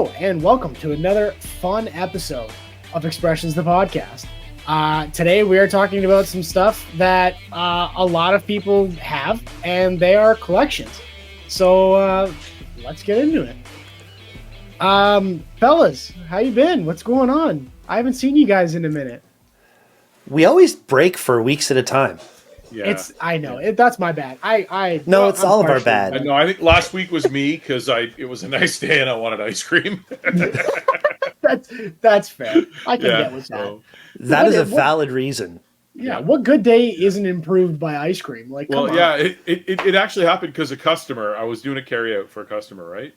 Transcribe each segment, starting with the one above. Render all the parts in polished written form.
Hello, and welcome to another fun episode of Expressions the Podcast. Today we are talking about some stuff that a lot of people have, and they are collections. So let's get into it. Fellas, how you been? What's going on? I haven't seen you guys in a minute. We always break for weeks at a time. Yeah, I know. That's my bad. It's all of our bad. No, I think last week was me because it was a nice day and I wanted ice cream. That's fair. I can get with that. So, That is a valid reason. Yeah, what good day isn't improved by ice cream? Like, come on. yeah, it actually happened because a customer. I was doing a carryout for a customer, right?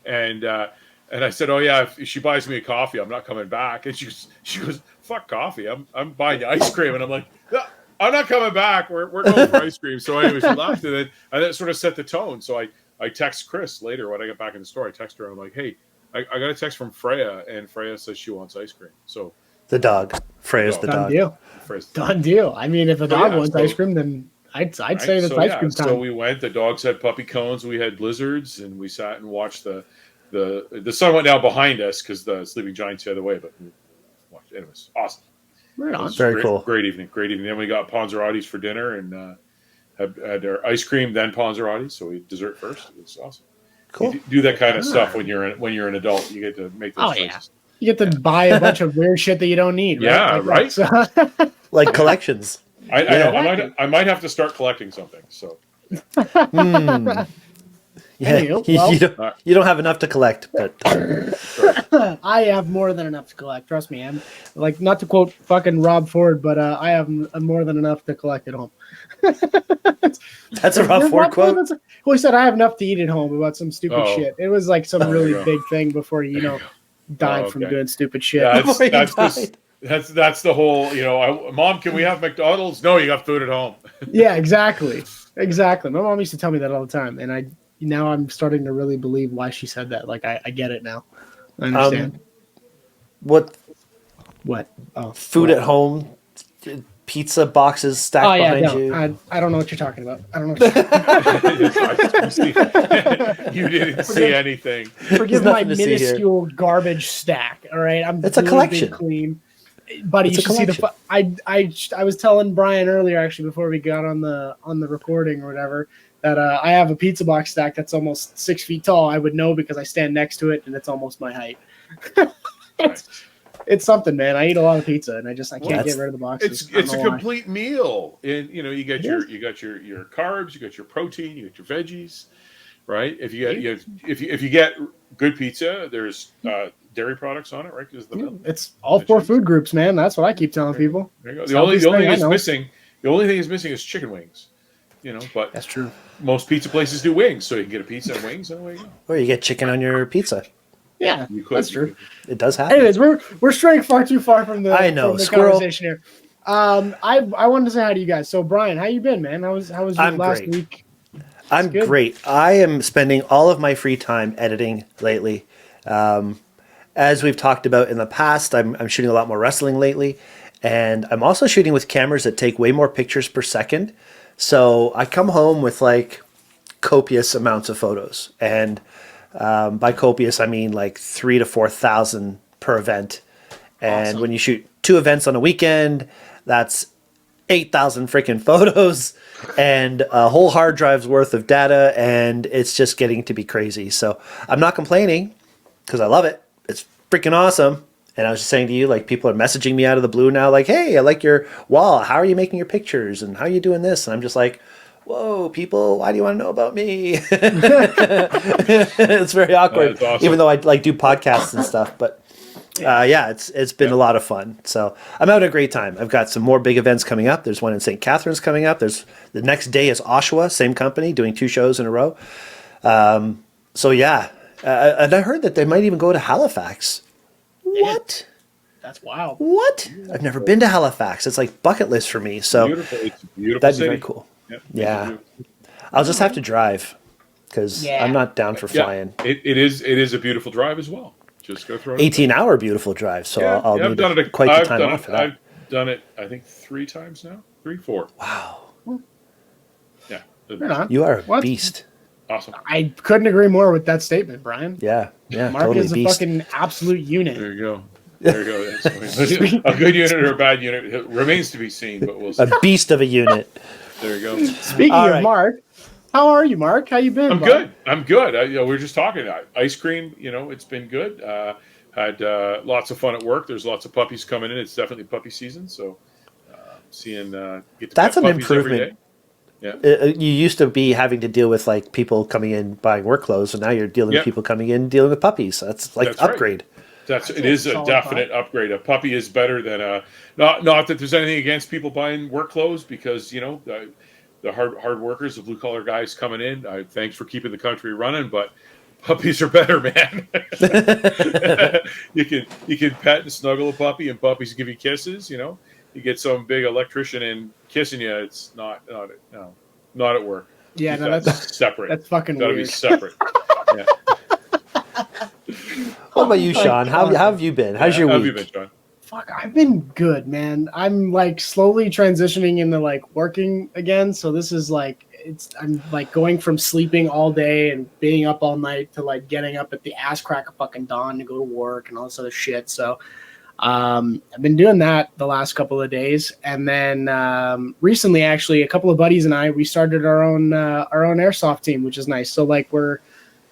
And I said, "Oh yeah, if she buys me a coffee, I'm not coming back." And she goes, "Fuck coffee, I'm buying you ice cream." And I'm like, "No, I'm not coming back. We're going for ice cream." So anyways, we laughed and that sort of set the tone. So I text Chris later when I get back in the store. I text her. I'm like, "Hey, I got a text from Freya, and Freya says she wants ice cream." So the dog, Freya's the Done dog. deal. Done deal. I mean, if a dog wants ice cream, then I'd say that's ice cream time. So we went. The dogs had puppy cones. We had blizzards, and we sat and watched the sun went down behind us because the sleeping giant's the other way. But anyways, awesome. Right on. Very cool. Great evening. Then we got Panzerotti's for dinner and had our ice cream, then Panzerotti's. So we dessert first. It was awesome. Cool. You do that kind of stuff when you're an adult. You get to make those choices. Yeah. You get to buy a bunch of weird shit that you don't need. Right? Yeah, right. Like collections. I might have to start collecting something. So. Yeah, you don't have enough to collect, but I have more than enough to collect. Trust me. I'm like, not to quote fucking Rob Ford, but I have more than enough to collect at home. That's a Rob Ford quote. Who said I have enough to eat at home about some stupid shit? It was like some really big thing before he, died from doing stupid shit. That's the whole. Mom, can we have McDonald's? No, you got food at home. Yeah, exactly. My mom used to tell me that all the time, and now I'm starting to really believe why she said that. Like, I get it now. I understand. What? Oh, food at home? Pizza boxes stacked behind you? I don't know what you're talking about. I don't know. You didn't see anything. Forgive my minuscule garbage stack. All right, it's a collection. Clean. Buddy, you should see the. I was telling Bryan earlier, actually, before we got on the recording or whatever, that I have a pizza box stack that's almost 6 feet tall. I would know because I stand next to it and it's almost my height. It's something, man. I eat a lot of pizza and I can't get rid of the boxes. It's a complete meal, and you got your carbs, you got your protein, you got your veggies, right? If you get good pizza, there's dairy products on it, right? Because it's all four food groups, man. That's what I keep telling people. There you go. The only thing is missing is chicken wings. But that's true. Most pizza places do wings, so you can get a pizza and wings, and away you go. Or you get chicken on your pizza. Yeah, that's true. It does happen. Anyways, we're straying far too far from the conversation here. I wanted to say hi to you guys. So, Bryan, how you been, man? How was your last week? I'm great. I am spending all of my free time editing lately. As we've talked about in the past, I'm shooting a lot more wrestling lately, and I'm also shooting with cameras that take way more pictures per second. So I come home with like copious amounts of photos, and by copious I mean like 3,000 to 4,000 per event. And awesome. When you shoot 2 events on a weekend, that's 8,000 freaking photos and a whole hard drive's worth of data, and it's just getting to be crazy. So I'm not complaining because I love it. It's freaking awesome. And I was just saying to you, like, people are messaging me out of the blue now, like, hey, I like your wall. How are you making your pictures? And how are you doing this? And I'm just like, whoa, people, why do you want to know about me? It's very awkward, awesome. Even though I like do podcasts and stuff. But it's been a lot of fun. So I'm having a great time. I've got some more big events coming up. There's one in St. Catharines coming up. The next day is Oshawa, same company, doing 2 shows in a row. And I heard that they might even go to Halifax. What? That's wild. What? I've never been to Halifax. It's like bucket list for me. So it's a beautiful that'd city. be very cool. Yeah. I'll just have to drive because I'm not down for flying. It is a beautiful drive as well. Just go through 18-hour beautiful drive. So I'll need quite the time off for that. I've done it, I think, 3 times now. 3, 4. Wow. Yeah. You are a beast. Awesome. I couldn't agree more with that statement, Brian. Yeah, Mark totally is a beast. fucking absolute unit. There you go. There you go. A good unit or a bad unit remains to be seen, but we'll see. A beast of a unit. There you go. Speaking All of right. Mark, how are you, Mark? How you been? I'm bud? good. I'm good. We were just talking. Ice cream, it's been good. Had lots of fun at work. There's lots of puppies coming in. It's definitely puppy season. So seeing get to That's pet an puppies every improvement. day. Yeah. You used to be having to deal with like people coming in buying work clothes, and now you're dealing Yep. with people coming in dealing with puppies. That's like That's right. upgrade. It is a solid definite upgrade. A puppy is better than a not that there's anything against people buying work clothes because the hard workers, the blue collar guys coming in. Thanks for keeping the country running, but puppies are better, man. you can pet and snuggle a puppy, and puppies give you kisses. You get some big electrician in kissing you. It's not at work. Yeah, no, that's separate. That's fucking Got to weird. be separate. Yeah. What about you, Shawn? How have you been? How's your How have week? you been, John? Fuck, I've been good, man. I'm like slowly transitioning into like working again. So this is like I'm like going from sleeping all day and being up all night to like getting up at the ass crack of fucking dawn to go to work and all this other shit. So I've been doing that the last couple of days, and then recently, actually, a couple of buddies and we started our own airsoft team, which is nice. So like we're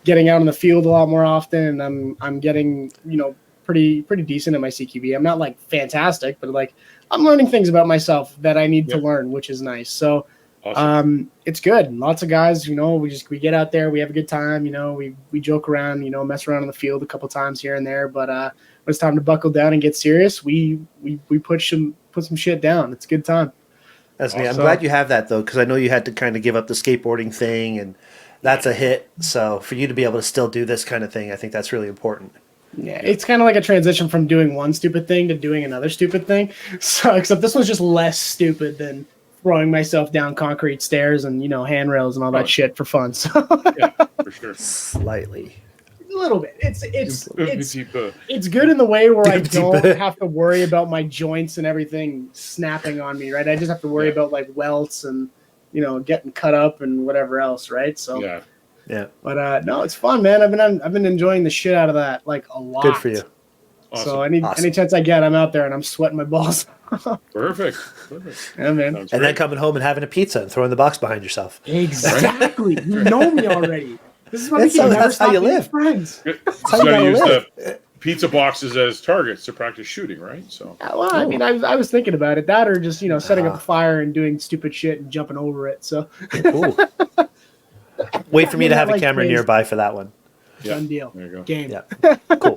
getting out in the field a lot more often, and I'm getting pretty decent at my CQB. I'm not like fantastic, but like I'm learning things about myself that I need to learn, which is nice. So Awesome. it's good. Lots of guys, we get out there, we have a good time, we joke around, mess around in the field a couple times here and there, but when it's time to buckle down and get serious, we put some shit down. It's a good time. That's neat. I'm glad you have that though, because I know you had to kind of give up the skateboarding thing, and that's a hit. So for you to be able to still do this kind of thing, I think that's really important. Yeah, it's kind of like a transition from doing one stupid thing to doing another stupid thing. So except this one's just less stupid than throwing myself down concrete stairs and handrails and all that shit for fun. So Yeah, for sure. Slightly. a little bit. It's good in the way where I don't have to worry about my joints and everything snapping on me, right? I just have to worry about like welts and getting cut up and whatever else, right? So yeah. But no, it's fun, man. I've been enjoying the shit out of that like a lot. Good for you. Awesome. So any chance I get, I'm out there and I'm sweating my balls. Perfect. Yeah, man. Sounds And great. then coming home and having a pizza and throwing the box behind yourself. Exactly. You know me already. This is why That's we can how- never that's how stop you being live. friends. Good. how So you gotta gotta use live. the pizza boxes as targets to practice shooting, right? So Well, I mean, I was thinking about it. That or just setting up a fire and doing stupid shit and jumping over it. So Cool. Wait for me to have a like camera crazy. nearby for that one. done deal. there you go. Game. Yeah. Cool.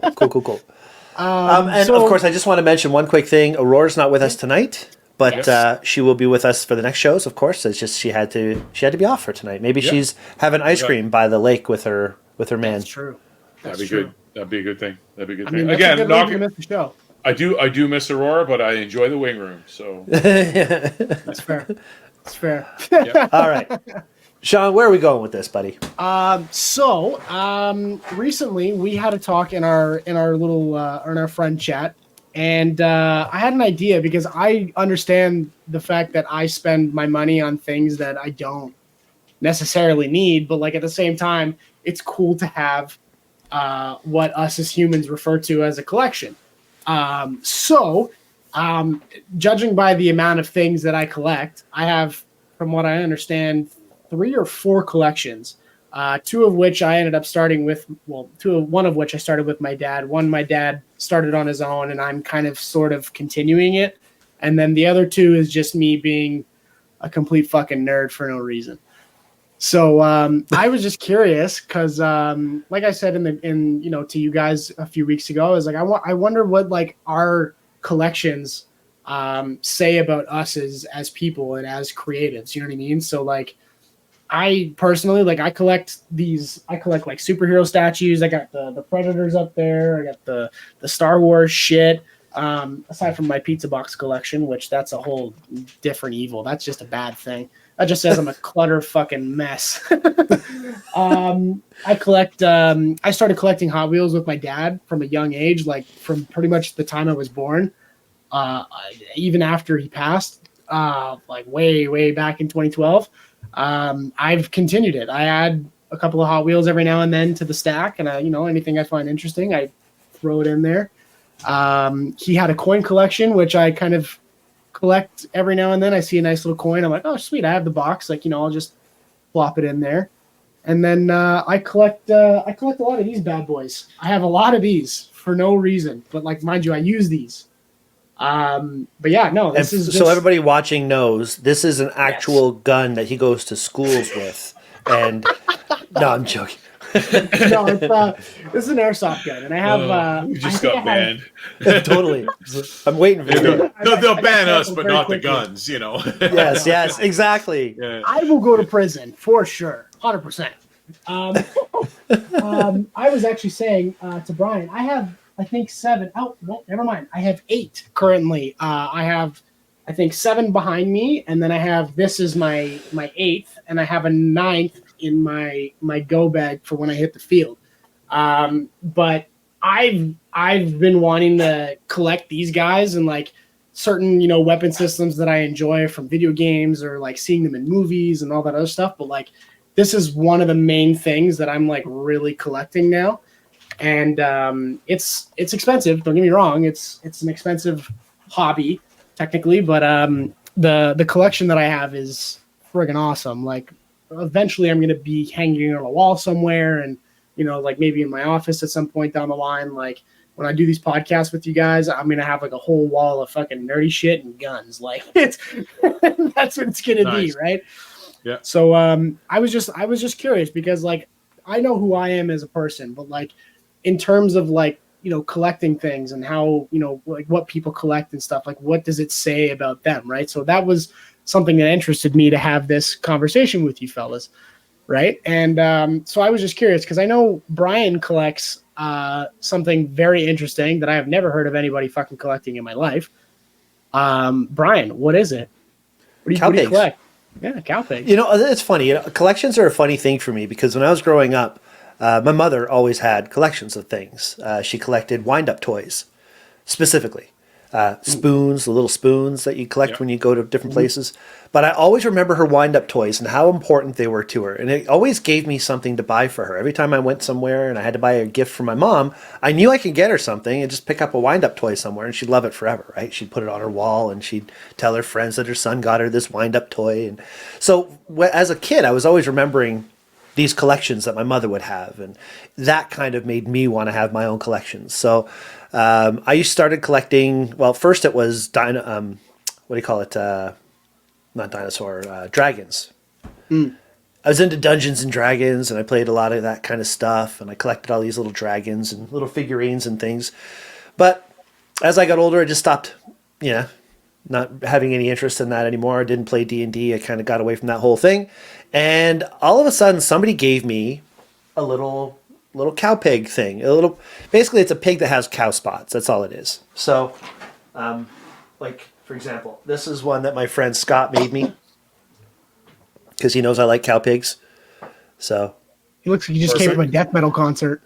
And so- of course, I just want to mention one quick thing. Aurora's not with us tonight, but she will be with us for the next shows. Of course, it's just she had to be off for tonight. Maybe she's having ice cream by the lake with her man. That's true. That'd be good. That'd be a good thing. That'd be a good I thing. mean, that's Again, a good reason to miss the show. I do miss Aurora, but I enjoy the wing room. So That's fair. That's fair. All right, Shawn, where are we going with this, buddy? Recently we had a talk in our little in our friend chat, and I had an idea because I understand the fact that I spend my money on things that I don't necessarily need, but like at the same time, it's cool to have what us as humans refer to as a collection. Judging by the amount of things that I collect, I have, from what I understand, 3 or 4 collections. 2 of which I ended up starting with. One of which I started with my dad. One my dad started on his own, and I'm kind of sort of continuing it. And then the other 2 is just me being a complete fucking nerd for no reason. So I was just curious because, like I said to you guys a few weeks ago, I was like, I wonder what like our collections say about us as people and as creatives. You know what I mean? So like, I personally I collect like superhero statues. I got the Predators up there. I got the Star Wars shit. Aside from my pizza box collection, which that's a whole different evil. That's just a bad thing. That just says I'm a clutter fucking mess. I collect. I started collecting Hot Wheels with my dad from a young age, like from pretty much the time I was born. Even after he passed, like way back in 2012. I've continued it. I had a couple of Hot Wheels every now and then to the stack, and anything I find interesting, I throw it in there. He had a coin collection, which I kind of collect every now and then. I see a nice little coin. I'm like, oh, sweet. I have the box. Like, I'll just plop it in there. And then I collect a lot of these bad boys. I have a lot of these for no reason, but like, mind you, I use these. But yeah, no, this is just... So everybody watching knows this is an actual gun that he goes to schools with. And no, I'm joking. No, this is an airsoft gun, and I have. We just got banned. Totally. I'm waiting for you. They'll ban us, but not the guns. Yes, exactly. Yeah. I will go to prison for sure, 100%. I was actually saying to Bryan, I have, I think 7. Oh, well, never mind. I have 8 currently. I have, I think 7 behind me, and then I have, this is my 8th, and I have a 9th in my go bag for when I hit the field. But I've been wanting to collect these guys and like certain, weapon systems that I enjoy from video games or like seeing them in movies and all that other stuff. But like, this is one of the main things that I'm like really collecting now. And it's expensive. Don't get me wrong. It's an expensive hobby technically, but the collection that I have is friggin' awesome. Like, eventually I'm going to be hanging on a wall somewhere, and like maybe in my office at some point down the line. Like, when I do these podcasts with you guys, I'm going to have like a whole wall of fucking nerdy shit and guns. Like, it's that's what it's going to be, right? Yeah. So I was just curious because like I know who I am as a person, but like in terms of like collecting things and how like what people collect and stuff, like what does it say about them, right? So that was something that interested me to have this conversation with you fellas, right? And so I was just curious because I know Bryan collects something very interesting that I have never heard of anybody fucking collecting in my life. Bryan, what is it? What do you collect? Yeah, cow pigs. It's funny. Collections are a funny thing for me because when I was growing up, my mother always had collections of things. She collected wind-up toys, specifically. Spoons, the little spoons that you collect when you go to different places. But I always remember her wind-up toys and how important they were to her. And it always gave me something to buy for her. Every time I went somewhere and I had to buy a gift for my mom, I knew I could get her something and just pick up a wind-up toy somewhere and she'd love it forever, right? She'd put it on her wall and she'd tell her friends that her son got her this wind-up toy. And so as a kid, I was always remembering these collections that my mother would have. And that kind of made me want to have my own collections. So I started collecting, well, first it was, what do you call it? Not dinosaur, dragons. I was into Dungeons and Dragons and I played a lot of that kind of stuff. And I collected all these little dragons and little figurines and things. But as I got older, I just stopped, not having any interest in that anymore. I didn't play D&D. I kind of got away from that whole thing. And all of a sudden, somebody gave me a little cow pig thing. Basically, it's a pig that has cow spots. That's all it is. So, like, for example, this is one that my friend Scott made me because he knows I like cow pigs. So he looks like he just came from a death metal concert.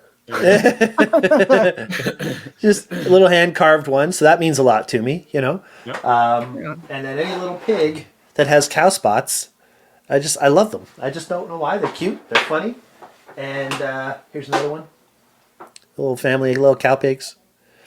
Just a little hand carved one, so that means a lot to me, Yep. And then any little pig that has cow spots, I love them. I just don't know why. They're cute. They're funny. And here's another one. A little family of little cow pigs.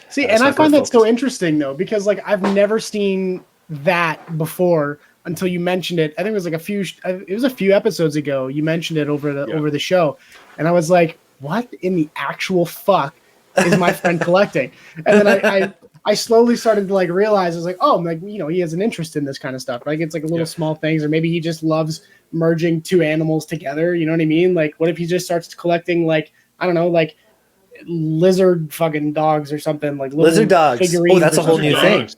See, and I find that so interesting though, because like I've never seen that before until you mentioned it. I think it was like a few episodes ago. You mentioned it over the show, and I was like, what in the actual fuck is my friend collecting? And then I slowly started to like realize, I was like, oh, like, he has an interest in this kind of stuff. Like, it's like a little small things, or maybe he just loves merging two animals together. You know what I mean? Like, what if he just starts collecting, like, I don't know, like lizard fucking dogs or something, like lizard dogs. Oh, that's a whole new thing.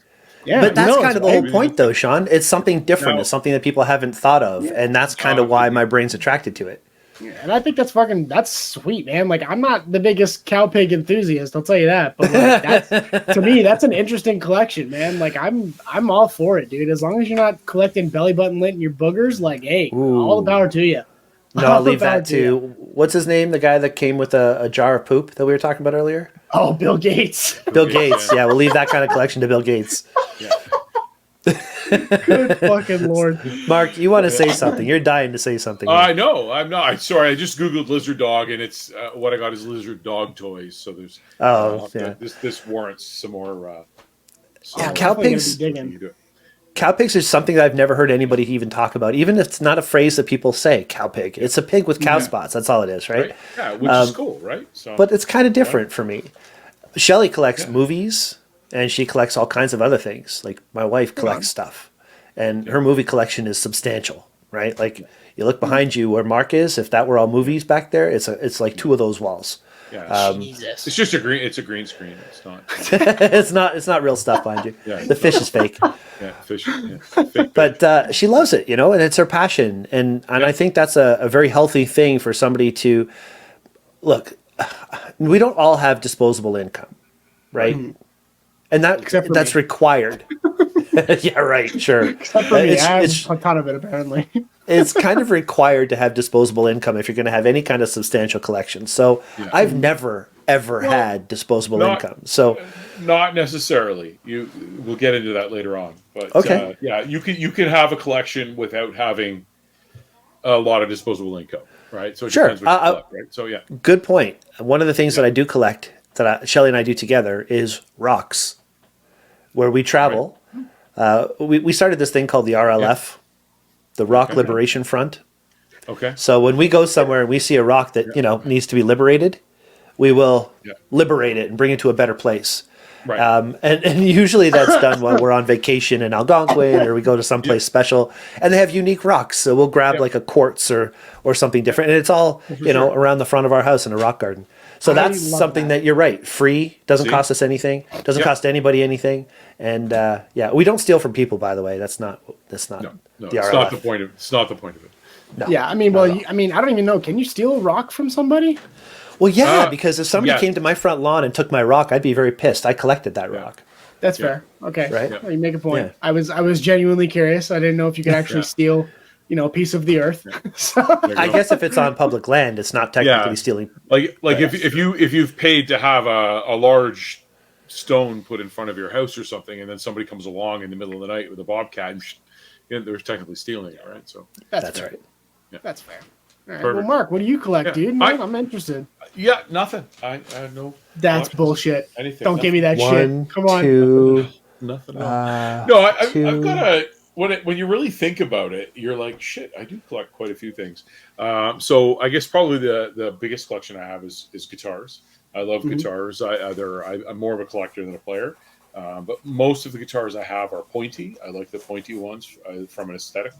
Yeah, but that's kind of the whole point though, Shawn. It's something different. It's something that people haven't thought of. And that's kind of why my brain's attracted to it. Yeah, and I think that's sweet, man. Like, I'm not the biggest cow pig enthusiast, I'll tell you that. But like, to me, that's an interesting collection, man. Like, I'm all for it, dude. As long as you're not collecting belly button lint in your boogers, like, hey, all the power to you. No, I'll leave that to what's his name? The guy that came with a jar of poop that we were talking about earlier? Oh, Bill Gates. Bill Gates. Yeah, we'll leave that kind of collection to Bill Gates. Yeah. Good fucking Lord. Mark, you want to say something? You're dying to say something. No, I'm not. Sorry, I just googled lizard dog, and it's what I got is lizard dog toys. So there's this warrants some more. Cow pigs. Cow pigs is something that I've never heard anybody even talk about. Even if it's not a phrase that people say, cow pig. It's a pig with cow spots. That's all it is, right? Yeah, which is cool, right? So, but it's kind of different for me. Shelley collects movies, and she collects all kinds of other things. Like my wife collects stuff, and her movie collection is substantial, right? Like you look behind you where Mark is. If that were all movies back there, it's like 2 of those walls. Yeah, Jesus. It's just a green screen. It's not. it's not real stuff behind you. The fish is fake. Yeah, fish. Yeah, fake. But she loves it, and it's her passion, and I think that's a very healthy thing for somebody to look. We don't all have disposable income, right? And that's required. Yeah, right. Sure. Except for me, I have a ton of it apparently. It's kind of required to have disposable income if you're going to have any kind of substantial collection. So I've never ever had disposable income. So not necessarily. We'll get into that later on. But you can have a collection without having a lot of disposable income, right? So it depends what you collect, right? So good point. One of the things that I do collect that Shelley and I do together is rocks, where we travel. Right. We started this thing called the RLF. The Rock Liberation Front. Okay. So when we go somewhere and we see a rock that needs to be liberated, we will liberate it and bring it to a better place. Right. And usually that's done while we're on vacation in Algonquin or we go to someplace special, and they have unique rocks. So we'll grab like a quartz or something different, and it's all around the front of our house in a rock garden. So that's something that you're right. Free, doesn't cost us anything, doesn't cost anybody anything, and we don't steal from people. By the way, that's not no, the it's RLF. not the point of it's not the point of it. No, yeah, I mean, I don't even know. Can you steal a rock from somebody? Well, because if somebody came to my front lawn and took my rock, I'd be very pissed. I collected that rock. That's fair. Okay, right? Well, you make a point. Yeah. I was genuinely curious. I didn't know if you could actually steal, a piece of the earth. So. I guess if it's on public land, it's not technically stealing. Like if you've paid to have a large stone put in front of your house or something, and then somebody comes along in the middle of the night with a bobcat, and they're technically stealing it, right? So that's right. Yeah. That's fair. All right. Well, Mark, what do you collect, dude? I'm interested. Yeah, nothing. I have no. That's bullshit. Anything. Don't give me that shit. Come on. Nothing. No, I've got a. When you really think about it, you're like, shit, I do collect quite a few things. So I guess probably the biggest collection I have is guitars. I love guitars. I'm more of a collector than a player. But most of the guitars I have are pointy. I like the pointy ones from an aesthetic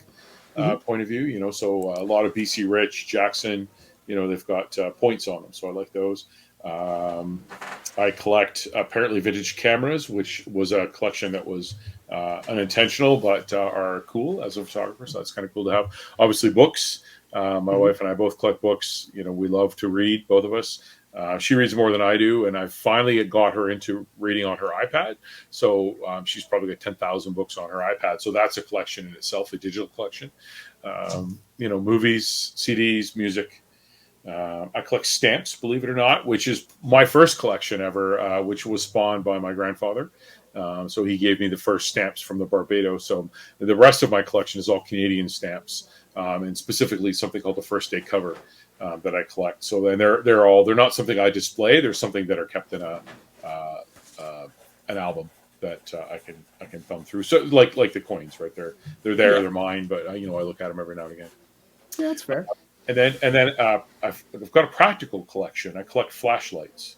point of view. So a lot of BC Rich, Jackson, they've got points on them. So I like those. I collect apparently vintage cameras, which was a collection that was unintentional, but are cool as a photographer. So that's kind of cool to have. Obviously, books. My wife and I both collect books. We love to read, both of us. She reads more than I do, and I finally got her into reading on her iPad. So she's probably got 10,000 books on her iPad. So that's a collection in itself, a digital collection. Movies, CDs, music. I collect stamps, believe it or not, which is my first collection ever, which was spawned by my grandfather. So he gave me the first stamps from the Barbados. So the rest of my collection is all Canadian stamps, and specifically something called the First Day Cover that I collect. So then they're not something I display. They're something that are kept in an album that I can thumb through. So like the coins, right? They're there. They're mine, but I look at them every now and again. Yeah, that's fair. And then I've got a practical collection. I collect flashlights.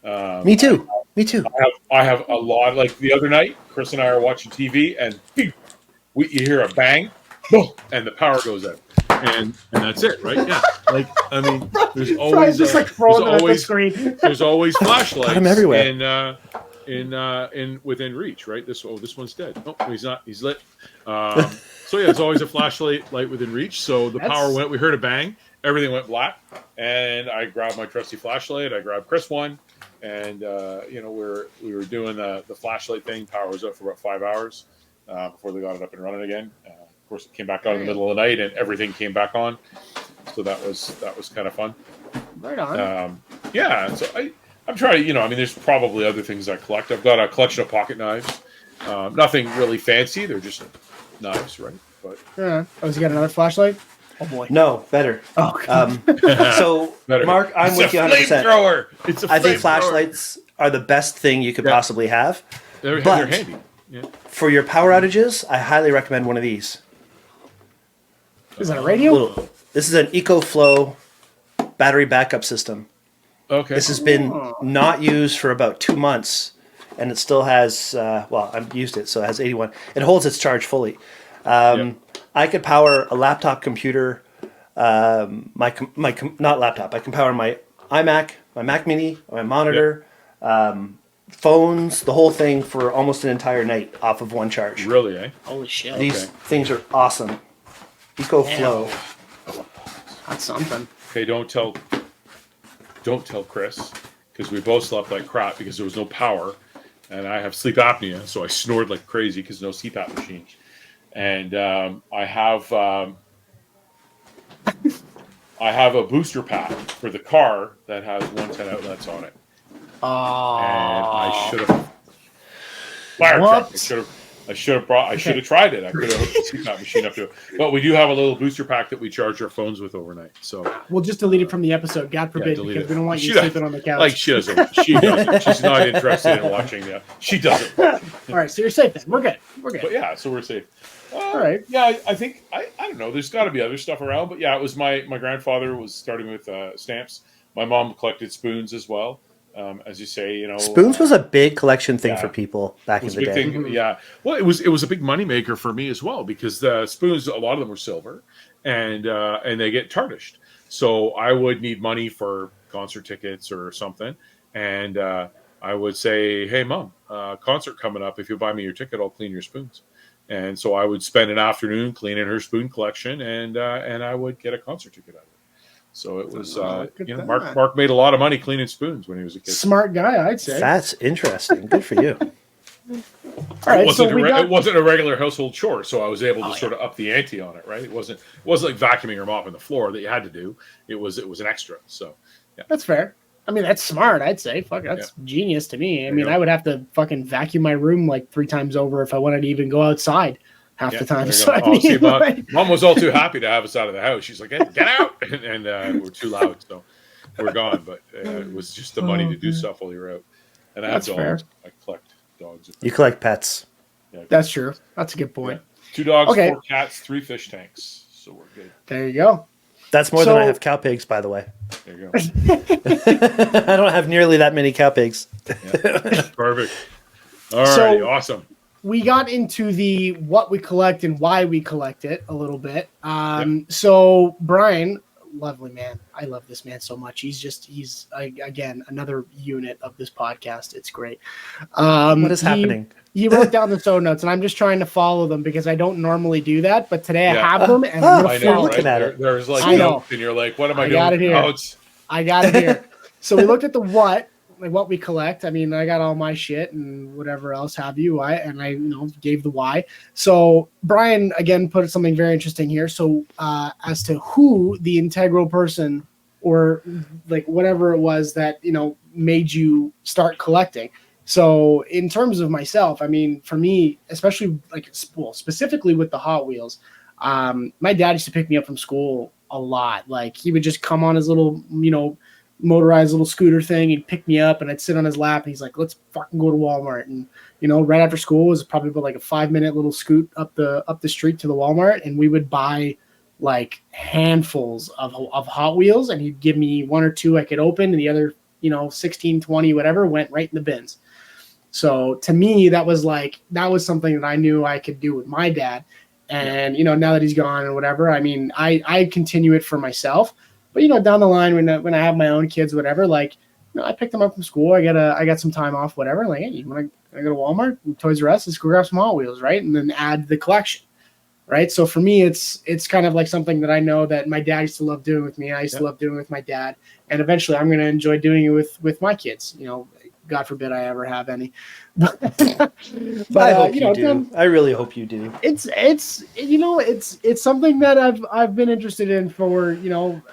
Me too. I have a lot. Like the other night, Chris and I are watching TV, and you hear a bang, boom, and the power goes out, and that's it, right? Yeah. Like there's always there's always flashlights. I'm everywhere. In within reach, right? This one's dead. No, he's not. He's lit. So yeah, there's always a flashlight within reach. So the power went. We heard a bang. Everything went black, and I grabbed my trusty flashlight. I grabbed Chris one, and we were doing the flashlight thing. Power was up for about 5 hours before they got it up and running again. Of course, it came back on in the middle of the night, and everything came back on. So that was kind of fun. Right on. So I'm trying to, there's probably other things I collect. I've got a collection of pocket knives. Nothing really fancy. They're just knives, right? But Oh, you got another flashlight? Oh boy. No, better. Oh, So, better. Mark, I'm It's with you a 100%. flamethrower. It's a I think flamethrower. flashlights are the best thing you could possibly have. They're But handy. Yeah. for your power outages, I highly recommend one of these. is that a radio? This is an EcoFlow battery backup system. Okay. This has been not used for about 2 months, and it still has. I've used it, so it has 81. It holds its charge fully. I could power a laptop computer. Not laptop. I can power my iMac, my Mac Mini, my monitor, phones, the whole thing for almost an entire night off of one charge. Really, eh? Holy shit. These things are awesome. EcoFlow. That's something. Okay, don't tell Chris, because we both slept like crap because there was no power, and I have sleep apnea, so I snored like crazy because no CPAP machine. And I have a booster pack for the car that has 110 outlets on it. Oh. And I should have fire What? truck. I should have tried it. I could have hooked the CPAP machine up to it. But we do have a little booster pack that we charge our phones with overnight. So We'll just delete it from the episode, God forbid, delete because it. we don't want you She does- sleeping on the couch. like she doesn't. She doesn't. She's not interested in watching that. She doesn't. All right, so you're safe then. We're good. But yeah, so we're safe. All right. Yeah, I think I don't know. There's got to be other stuff around, but yeah, it was my grandfather was starting with stamps. My mom collected spoons as well. As you say, Spoons was a big collection thing yeah. for people back It was in a the big day. thing. Yeah. Well, it was a big moneymaker for me as well because the spoons, a lot of them were silver, and they get tarnished. So I would need money for concert tickets or something, and I would say, "Hey, Mom, concert coming up. If you buy me your ticket, I'll clean your spoons." And so I would spend an afternoon cleaning her spoon collection, and I would get a concert ticket out of it. So it was, Mark made a lot of money cleaning spoons when he was a kid. Smart guy, I'd say. That's interesting. Good for you. All right, It wasn't a regular household chore, so I was able to sort of up the ante on it. Right? It wasn't like vacuuming or mopping the floor that you had to do. It was an extra. So yeah, that's fair. I mean, that's smart, I'd say. Fuck, that's genius to me. I mean, I would have to fucking vacuum my room like 3 times over if I wanted to even go outside half the time. So Mom was all too happy to have us out of the house. She's like, "Hey, get out!" and we're too loud, so we're gone. But it was just the money to do stuff while you're out. And I have dogs. Fair. I collect dogs. You collect pets. Yeah, that's true. That's a good point. Yeah. 2 dogs, 4 cats, 3 fish tanks. So we're good. There you go. That's more than I have cow pigs, by the way. There you go. I don't have nearly that many cow pigs. Yeah. Perfect. All right, awesome. We got into the what we collect and why we collect it a little bit. So Bryan, lovely man. I love this man so much. He's again another unit of this podcast. It's great. What is happening? He wrote down the show notes, and I'm just trying to follow them because I don't normally do that. But today I have them, and I'm I know, looking at it. There's like notes, and you're like, "What am I doing?" Got it here. Notes? I got it here. So we looked at the what we collect. I mean, I got all my shit and whatever else have you. I gave the why. So Bryan again put something very interesting here. So as to who the integral person or like whatever it was that made you start collecting. So in terms of myself, I mean, for me, especially specifically with the Hot Wheels, my dad used to pick me up from school a lot. Like he would just come on his little, motorized little scooter thing. He'd pick me up and I'd sit on his lap and he's like, let's fucking go to Walmart. And, right after school was probably about like a 5-minute little scoot up the street to the Walmart. And we would buy like handfuls of Hot Wheels and he'd give me 1 or 2 I could open and the other, 16, 20, whatever went right in the bins. So to me, that was something that I knew I could do with my dad. And, now that he's gone and whatever, I mean, I continue it for myself, but, down the line when I have my own kids, whatever, like, I picked them up from school. I got some time off, whatever. Like, hey, you want to go to Walmart, Toys R Us, let's go grab some Hot Wheels. Right. And then add the collection. Right. So for me, it's kind of like something that I know that my dad used to love doing with me. I used to love doing with my dad. And eventually I'm going to enjoy doing it with my kids, God forbid I ever have any. But I hope you do. I really hope you do. It's something that I've been interested in for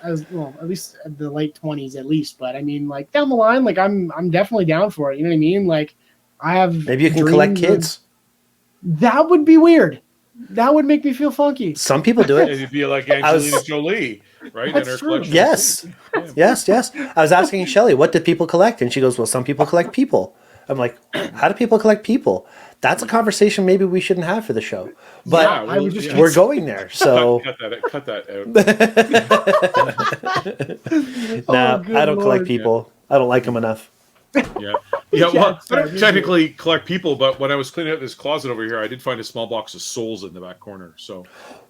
as well at least the late 20s at least. But I mean, like down the line, like I'm definitely down for it. You know what I mean? Like I have maybe you can collect kids. That would be weird. That would make me feel funky. Some people do it. It'd be like Angelina Jolie, right? That's In her true. collection. Yes. Yes. I was asking Shelly, what do people collect? And she goes, well, some people collect people. I'm like, how do people collect people? That's a conversation maybe we shouldn't have for the show. But Yeah, well, I was just we're going there. So cut that out. nah, good I don't collect Lord. people. I don't like them enough. Yeah. Well, I sorry, don't technically collect people, but when I was cleaning out this closet over here, I did find a small box of souls in the back corner. So,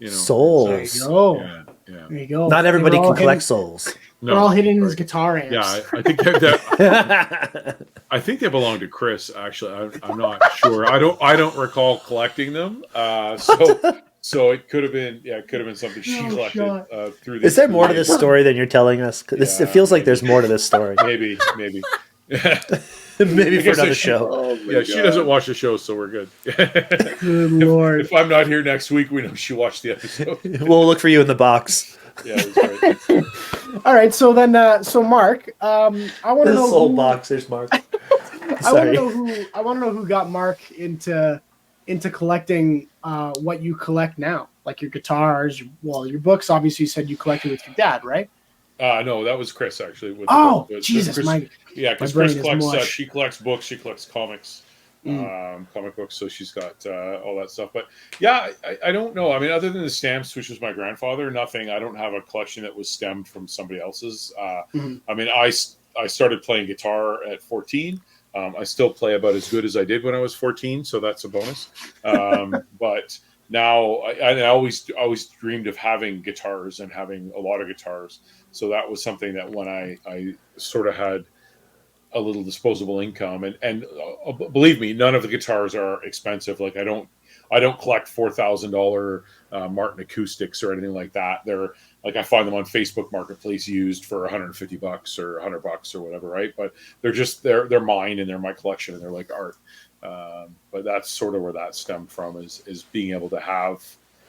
Souls. There you go. Yeah. There you go. Not everybody They're all can collect hidden- souls. They're all hidden in his guitar amps. Yeah, I think that I think they belong to Chris. Actually, I'm not sure. I don't recall collecting them. So it could have been something she No collected shot. through. Is there more to this story than you're telling us? 'Cause it feels like there's more to this story. Maybe. Maybe I for guess another they- show. Yeah, she doesn't watch the show, so we're good. Good Lord. If I'm not here next week, we know she watched the episode. We'll look for you in the box. Yeah, that's right. All right, so then, so Mark, I want to This know whole who, box. There's Mark. I want to Sorry. know who got Mark into collecting what you collect now, like your guitars. Well, your books. Obviously, you said you collected with your dad, right? No, that was Chris actually. Jesus, Chris, my because brain Chris is collects. mush. She collects books. She collects comics, comic books. So she's got all that stuff. But yeah, I don't know. I mean, other than the stamps, which was my grandfather, nothing. I don't have a collection that was stemmed from somebody else's. I mean, I started playing guitar at 14. I still play about as good as I did when I was 14, so that's a bonus. But now I always dreamed of having guitars and having a lot of guitars. So that was something that when I sort of had a little disposable income, and believe me, none of the guitars are expensive. Like I don't collect $4,000 Martin acoustics or anything like that. They're like, I find them on Facebook Marketplace used for $150 or $100 or whatever, right? But they're mine and they're my collection and they're like art. But that's sort of where that stemmed from is being able to have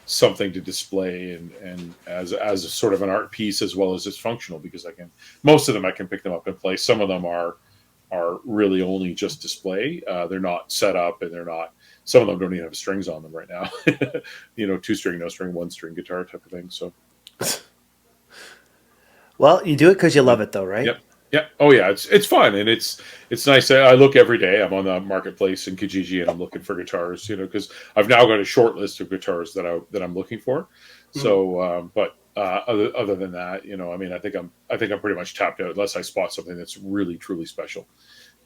something to display and as a sort of an art piece as well as it's functional, because most of them I can pick them up and play. Some of them are really only just display. They're not set up and some of them don't even have strings on them right now. 2-string, no string, 1-string guitar type of thing. So Well, you do it because you love it, though, right? Yep. Yeah. Oh yeah. It's fun and it's nice. I look every day. I'm on the marketplace in Kijiji and I'm looking for guitars, because I've now got a short list of guitars that I'm looking for. So, but other than that, I mean, I think I'm pretty much tapped out unless I spot something that's really truly special.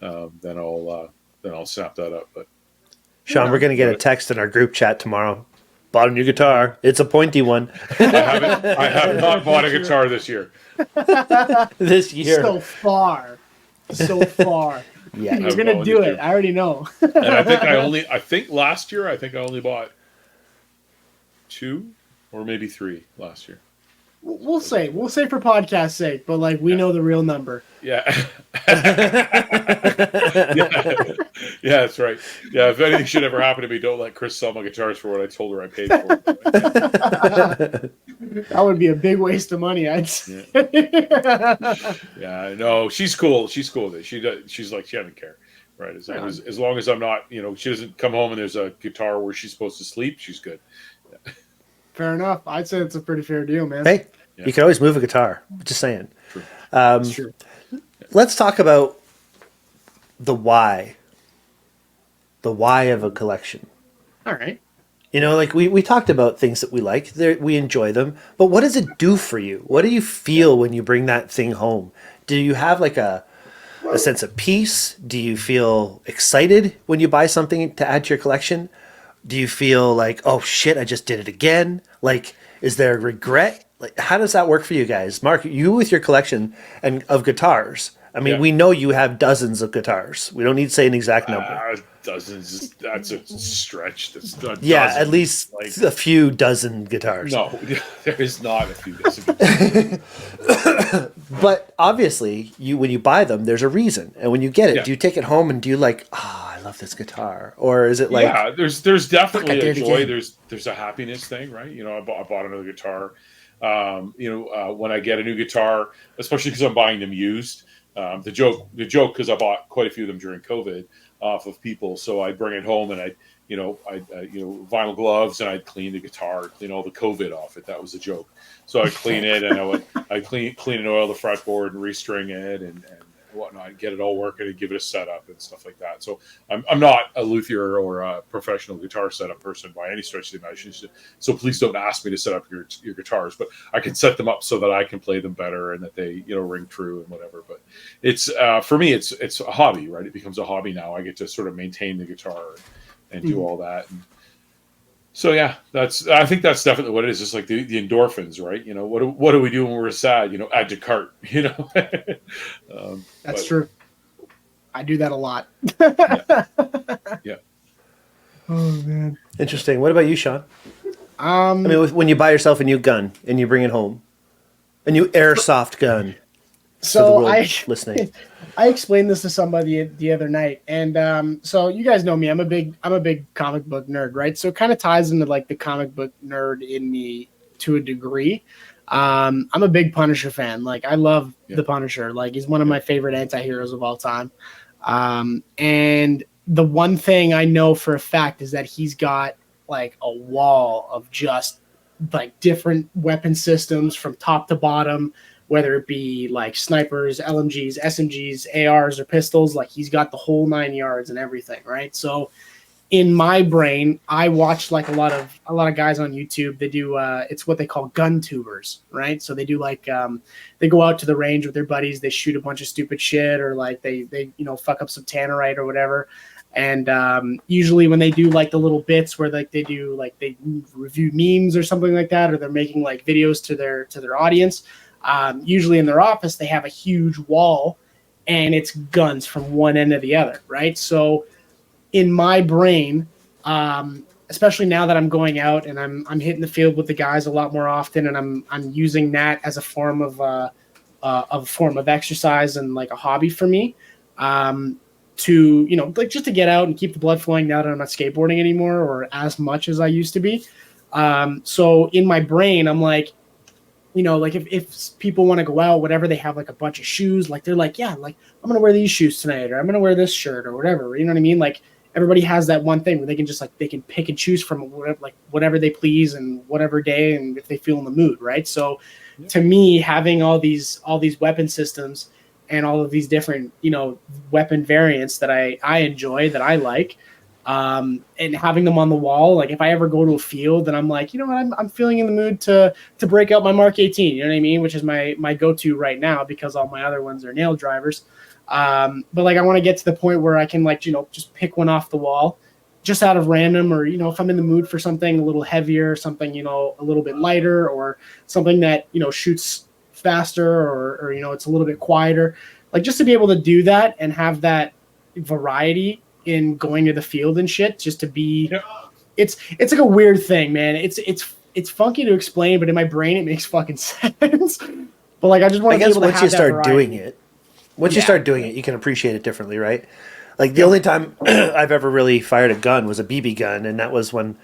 Then I'll snap that up. But Shawn, we're going to get a text in our group chat tomorrow. Bought a new guitar. It's a pointy one. I have not bought a guitar this year. This year. So far. Yeah. He's I'm gonna going do to it. I already know. And I think last year, I only bought 2 or maybe 3 last year. We'll say for podcast sake, but like we know the real number. Yeah. Yeah, that's right. Yeah, if anything should ever happen to me, don't let Chris sell my guitars for what I told her I paid for. That would be a big waste of money, I'd say. Yeah, no, she's cool. She's cool with it. She's like, she doesn't care. Right. As long as I'm not, she doesn't come home and there's a guitar where she's supposed to sleep, she's good. Yeah. Fair enough. I'd say it's a pretty fair deal, man. Hey, you can always move a guitar. Just saying. True. It's true. Let's talk about the why. The why of a collection. All right. Like we talked about things that we like. We enjoy them. But what does it do for you? What do you feel when you bring that thing home? Do you have like a sense of peace? Do you feel excited when you buy something to add to your collection? Do you feel like, oh shit, I just did it again? Like, is there regret? Like, how does that work for you guys? Mark, you with your collection of guitars. I mean, we know you have dozens of guitars. We don't need to say an exact number. Dozens. That's a stretch. That's not Yeah, at least a few dozen guitars. No, there is not a few dozen. But obviously, when you buy them, there's a reason. And when you get it, do you take it home and do you like, I love this guitar? Or is it like... Yeah, there's definitely a joy. Again. There's a happiness thing, right? I bought another guitar. When I get a new guitar, especially because I'm buying them used, the joke, because I bought quite a few of them during COVID, off of people. So I'd bring it home and I vinyl gloves, and I'd clean the guitar, clean all the COVID off it. That was a joke. So I'd clean it, and I'd clean and oil the fretboard and restring it and whatnot, get it all working and give it a setup and stuff like that. So I'm not a luthier or a professional guitar setup person by any stretch of the imagination. So please don't ask me to set up your guitars, but I can set them up so that I can play them better and that they ring true and whatever. But it's for me, it's a hobby, right? It becomes a hobby now. I get to sort of maintain the guitar and do all that. And so yeah, I think that's definitely what it is. It's like the endorphins, right? What do we do when we're sad? Add to cart. That's true. I do that a lot. Yeah. Oh man. Interesting. What about you, Shawn? I mean, when you buy yourself a new gun and you bring it home, a new airsoft gun. So listening. I explained this to somebody the other night, and so you guys know me. I'm a big comic book nerd, right? So it kind of ties into like the comic book nerd in me to a degree. I'm a big Punisher fan. Like I love the Punisher. Like he's one of my favorite anti-heroes of all time. And the one thing I know for a fact is that he's got like a wall of just like different weapon systems from top to bottom, whether it be like snipers, LMGs, SMGs, ARs, or pistols. Like he's got the whole 9 yards and everything, right? So in my brain, I watch like a lot of guys on YouTube. They do it's what they call gun tubers, right? So they do like they go out to the range with their buddies, they shoot a bunch of stupid shit, or like they fuck up some tannerite or whatever. And usually when they do like the little bits where like they review memes or something like that, or they're making like videos to their audience, usually in their office they have a huge wall and it's guns from one end to the other, right? So in my brain, especially now that I'm going out and I'm hitting the field with the guys a lot more often, and I'm using that as a form of exercise and like a hobby for me, to like just to get out and keep the blood flowing now that I'm not skateboarding anymore or as much as I used to be. So in my brain, I'm like, like if people want to go out, whatever, they have like a bunch of shoes, like they're like, yeah, like I'm gonna wear these shoes tonight, or I'm gonna wear this shirt or whatever. You know what I mean? Like everybody has that one thing where they can just like they can pick and choose from whatever they please and whatever day and if they feel in the mood, right? So to me, having all these weapon systems and all of these different weapon variants that I enjoy, that I like, and having them on the wall, like if I ever go to a field and I'm like, I'm feeling in the mood to break out my Mark 18, you know what I mean, which is my go-to right now because all my other ones are nail drivers. But like I want to get to the point where I can like just pick one off the wall just out of random, or if I'm in the mood for something a little heavier, something a little bit lighter, or something that shoots faster, or it's a little bit quieter, like just to be able to do that and have that variety in going to the field and shit, just to be it's like a weird thing, man. It's funky to explain, but in my brain it makes fucking sense. But like I just want to be able to have that variety. Once you start doing it, you can appreciate it differently, right? Like the only time I've ever really fired a gun was a BB gun, and that was when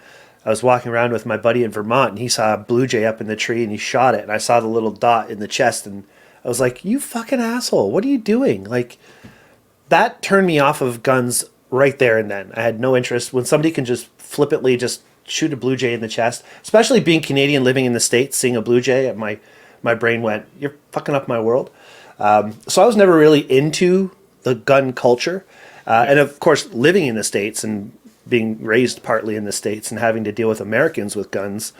I was walking around with my buddy in Vermont, and he saw a blue jay up in the tree, and he shot it, and I saw the little dot in the chest, and I was like, "You fucking asshole! What are you doing?" Like that turned me off of guns right there and then. I had no interest when somebody can just flippantly just shoot a blue jay in the chest, especially being Canadian, living in the States, seeing a blue jay, and my brain went, "You're fucking up my world." So I was never really into the gun culture. And of course, living in the States and being raised partly in the States and having to deal with Americans with guns,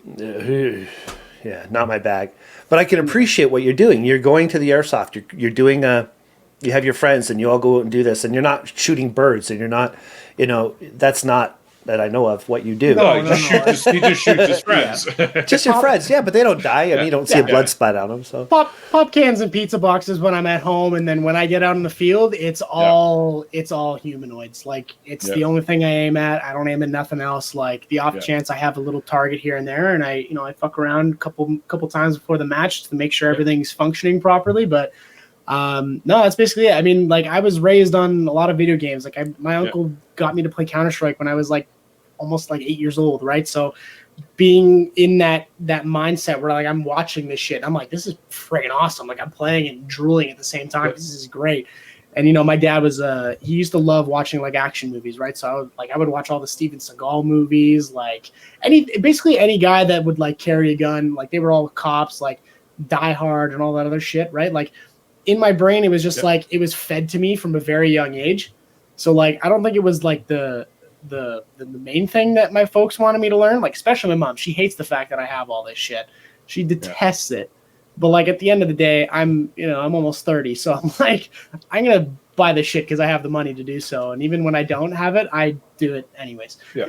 not my bag. But I can appreciate what you're doing. You're going to the airsoft. You're doing you have your friends and you all go out and do this. And you're not shooting birds. And you're not, that's not that I know of what you do. No, he just shoots his friends. Just your friends, but they don't die. I mean, you don't see a blood splat on them. So pop cans and pizza boxes when I'm at home, and then when I get out in the field, it's all humanoids. Like it's the only thing I aim at. I don't aim at nothing else. Like the off chance I have a little target here and there, and I fuck around a couple times before the match to make sure everything's functioning properly. But no, that's basically it. I mean, like I was raised on a lot of video games. Like my uncle got me to play Counter-Strike when I was like almost like 8 years old, right? So being in that mindset where like I'm watching this shit, I'm like, this is friggin' awesome. Like I'm playing and drooling at the same time. This is great. And you know, my dad was he used to love watching like action movies, right? So I would watch all the Steven Seagal movies, like basically any guy that would like carry a gun, like they were all cops, like Die Hard and all that other shit, right? Like in my brain, it was just like it was fed to me from a very young age. So like I don't think it was like the main thing that my folks wanted me to learn, like especially my mom. She hates the fact that I have all this shit. She detests it. But like at the end of the day, I'm almost 30, so I'm like, I'm gonna buy this shit because I have the money to do so. And even when I don't have it, I do it anyways. Yeah,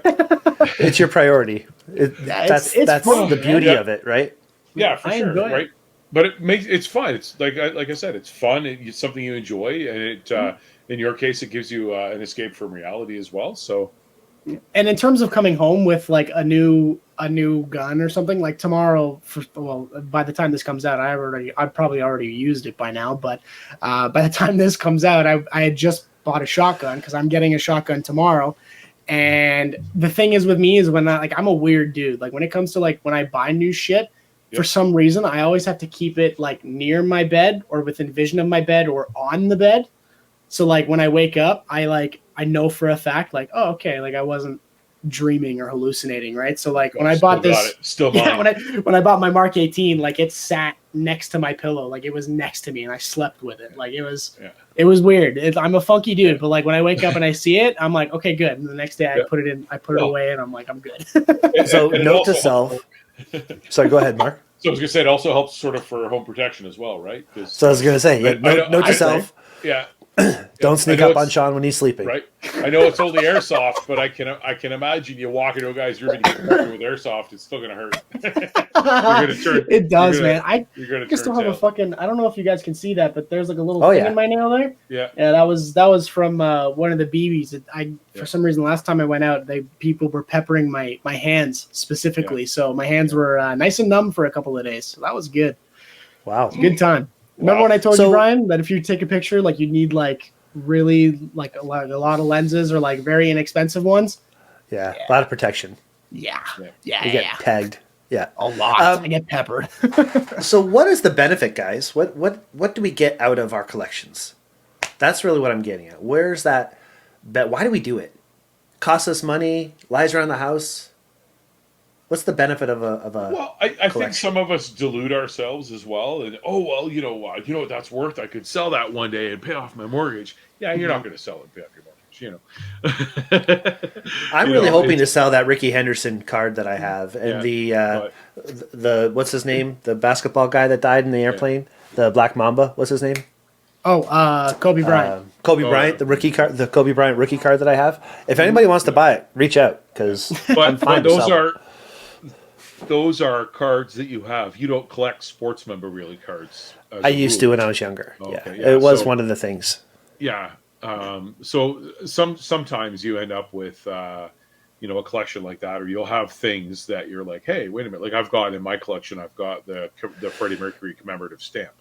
it's your priority. That's fun, the beauty of it, right? Yeah, for sure, enjoy right? it. But it's fun. It's like I said, it's fun. It's something you enjoy, and it in your case, it gives you an escape from reality as well. So. And in terms of coming home with like a new gun or something, like tomorrow, by the time this comes out, I've probably already used it by now. But by the time this comes out, I had just bought a shotgun because I'm getting a shotgun tomorrow. And the thing is with me is when I'm a weird dude. Like when it comes to like when I buy new shit, for some reason I always have to keep it like near my bed or within vision of my bed or on the bed. So like when I wake up, I know for a fact, like, oh, okay, like I wasn't dreaming or hallucinating, right? So like when I bought this, when I bought my Mark 18, like it sat next to my pillow, like it was next to me, and I slept with it. Like it was weird. I'm a funky dude, but like when I wake up and I see it, I'm like, okay, good. And the next day I put it away, and I'm like, I'm good. So note to self. Sorry, go ahead, Mark. So I was gonna say it also helps sort of for home protection as well, right? So I was gonna say, note to self. Yeah. Don't sneak up on Shawn when he's sleeping. Right. I know it's only airsoft, but I can imagine you walk into a guy's room and you get peppered with airsoft. It's still gonna hurt. It does, man. I still have a fucking. I don't know if you guys can see that, but there's like a little thing in my nail there. Yeah. Yeah, that was from one of the BBs. For some reason last time I went out, people were peppering my hands specifically, so my hands were nice and numb for a couple of days. So that was good. Wow, it's a good time. Remember when I told you, Bryan, that if you take a picture, like you need like really like a lot of lenses or like very inexpensive ones? Yeah. A lot of protection. Yeah. You get tagged. Yeah. A lot. I get peppered. So what is the benefit, guys? What do we get out of our collections? That's really what I'm getting at. Where's that bet? Why do we do it? Costs us money, lies around the house. What's the benefit of a Well, I think some of us delude ourselves as well, and you know what that's worth. I could sell that one day and pay off my mortgage. Yeah, you're not going to sell it and pay off your mortgage. I'm really hoping to sell that Ricky Henderson card that I have, and the what's his name, the basketball guy that died in the airplane, the Black Mamba. What's his name? Kobe Bryant. Kobe Bryant, the rookie card, the Kobe Bryant rookie card that I have. If anybody wants to buy it, reach out because I'm fine to sell it. Those are cards that you have. You don't collect sports memorabilia cards. I used to when I was younger. Okay, it was one of the things. Yeah. So sometimes you end up with a collection like that, or you'll have things that you're like, hey, wait a minute. Like I've got in my collection, I've got the Freddie Mercury commemorative stamp.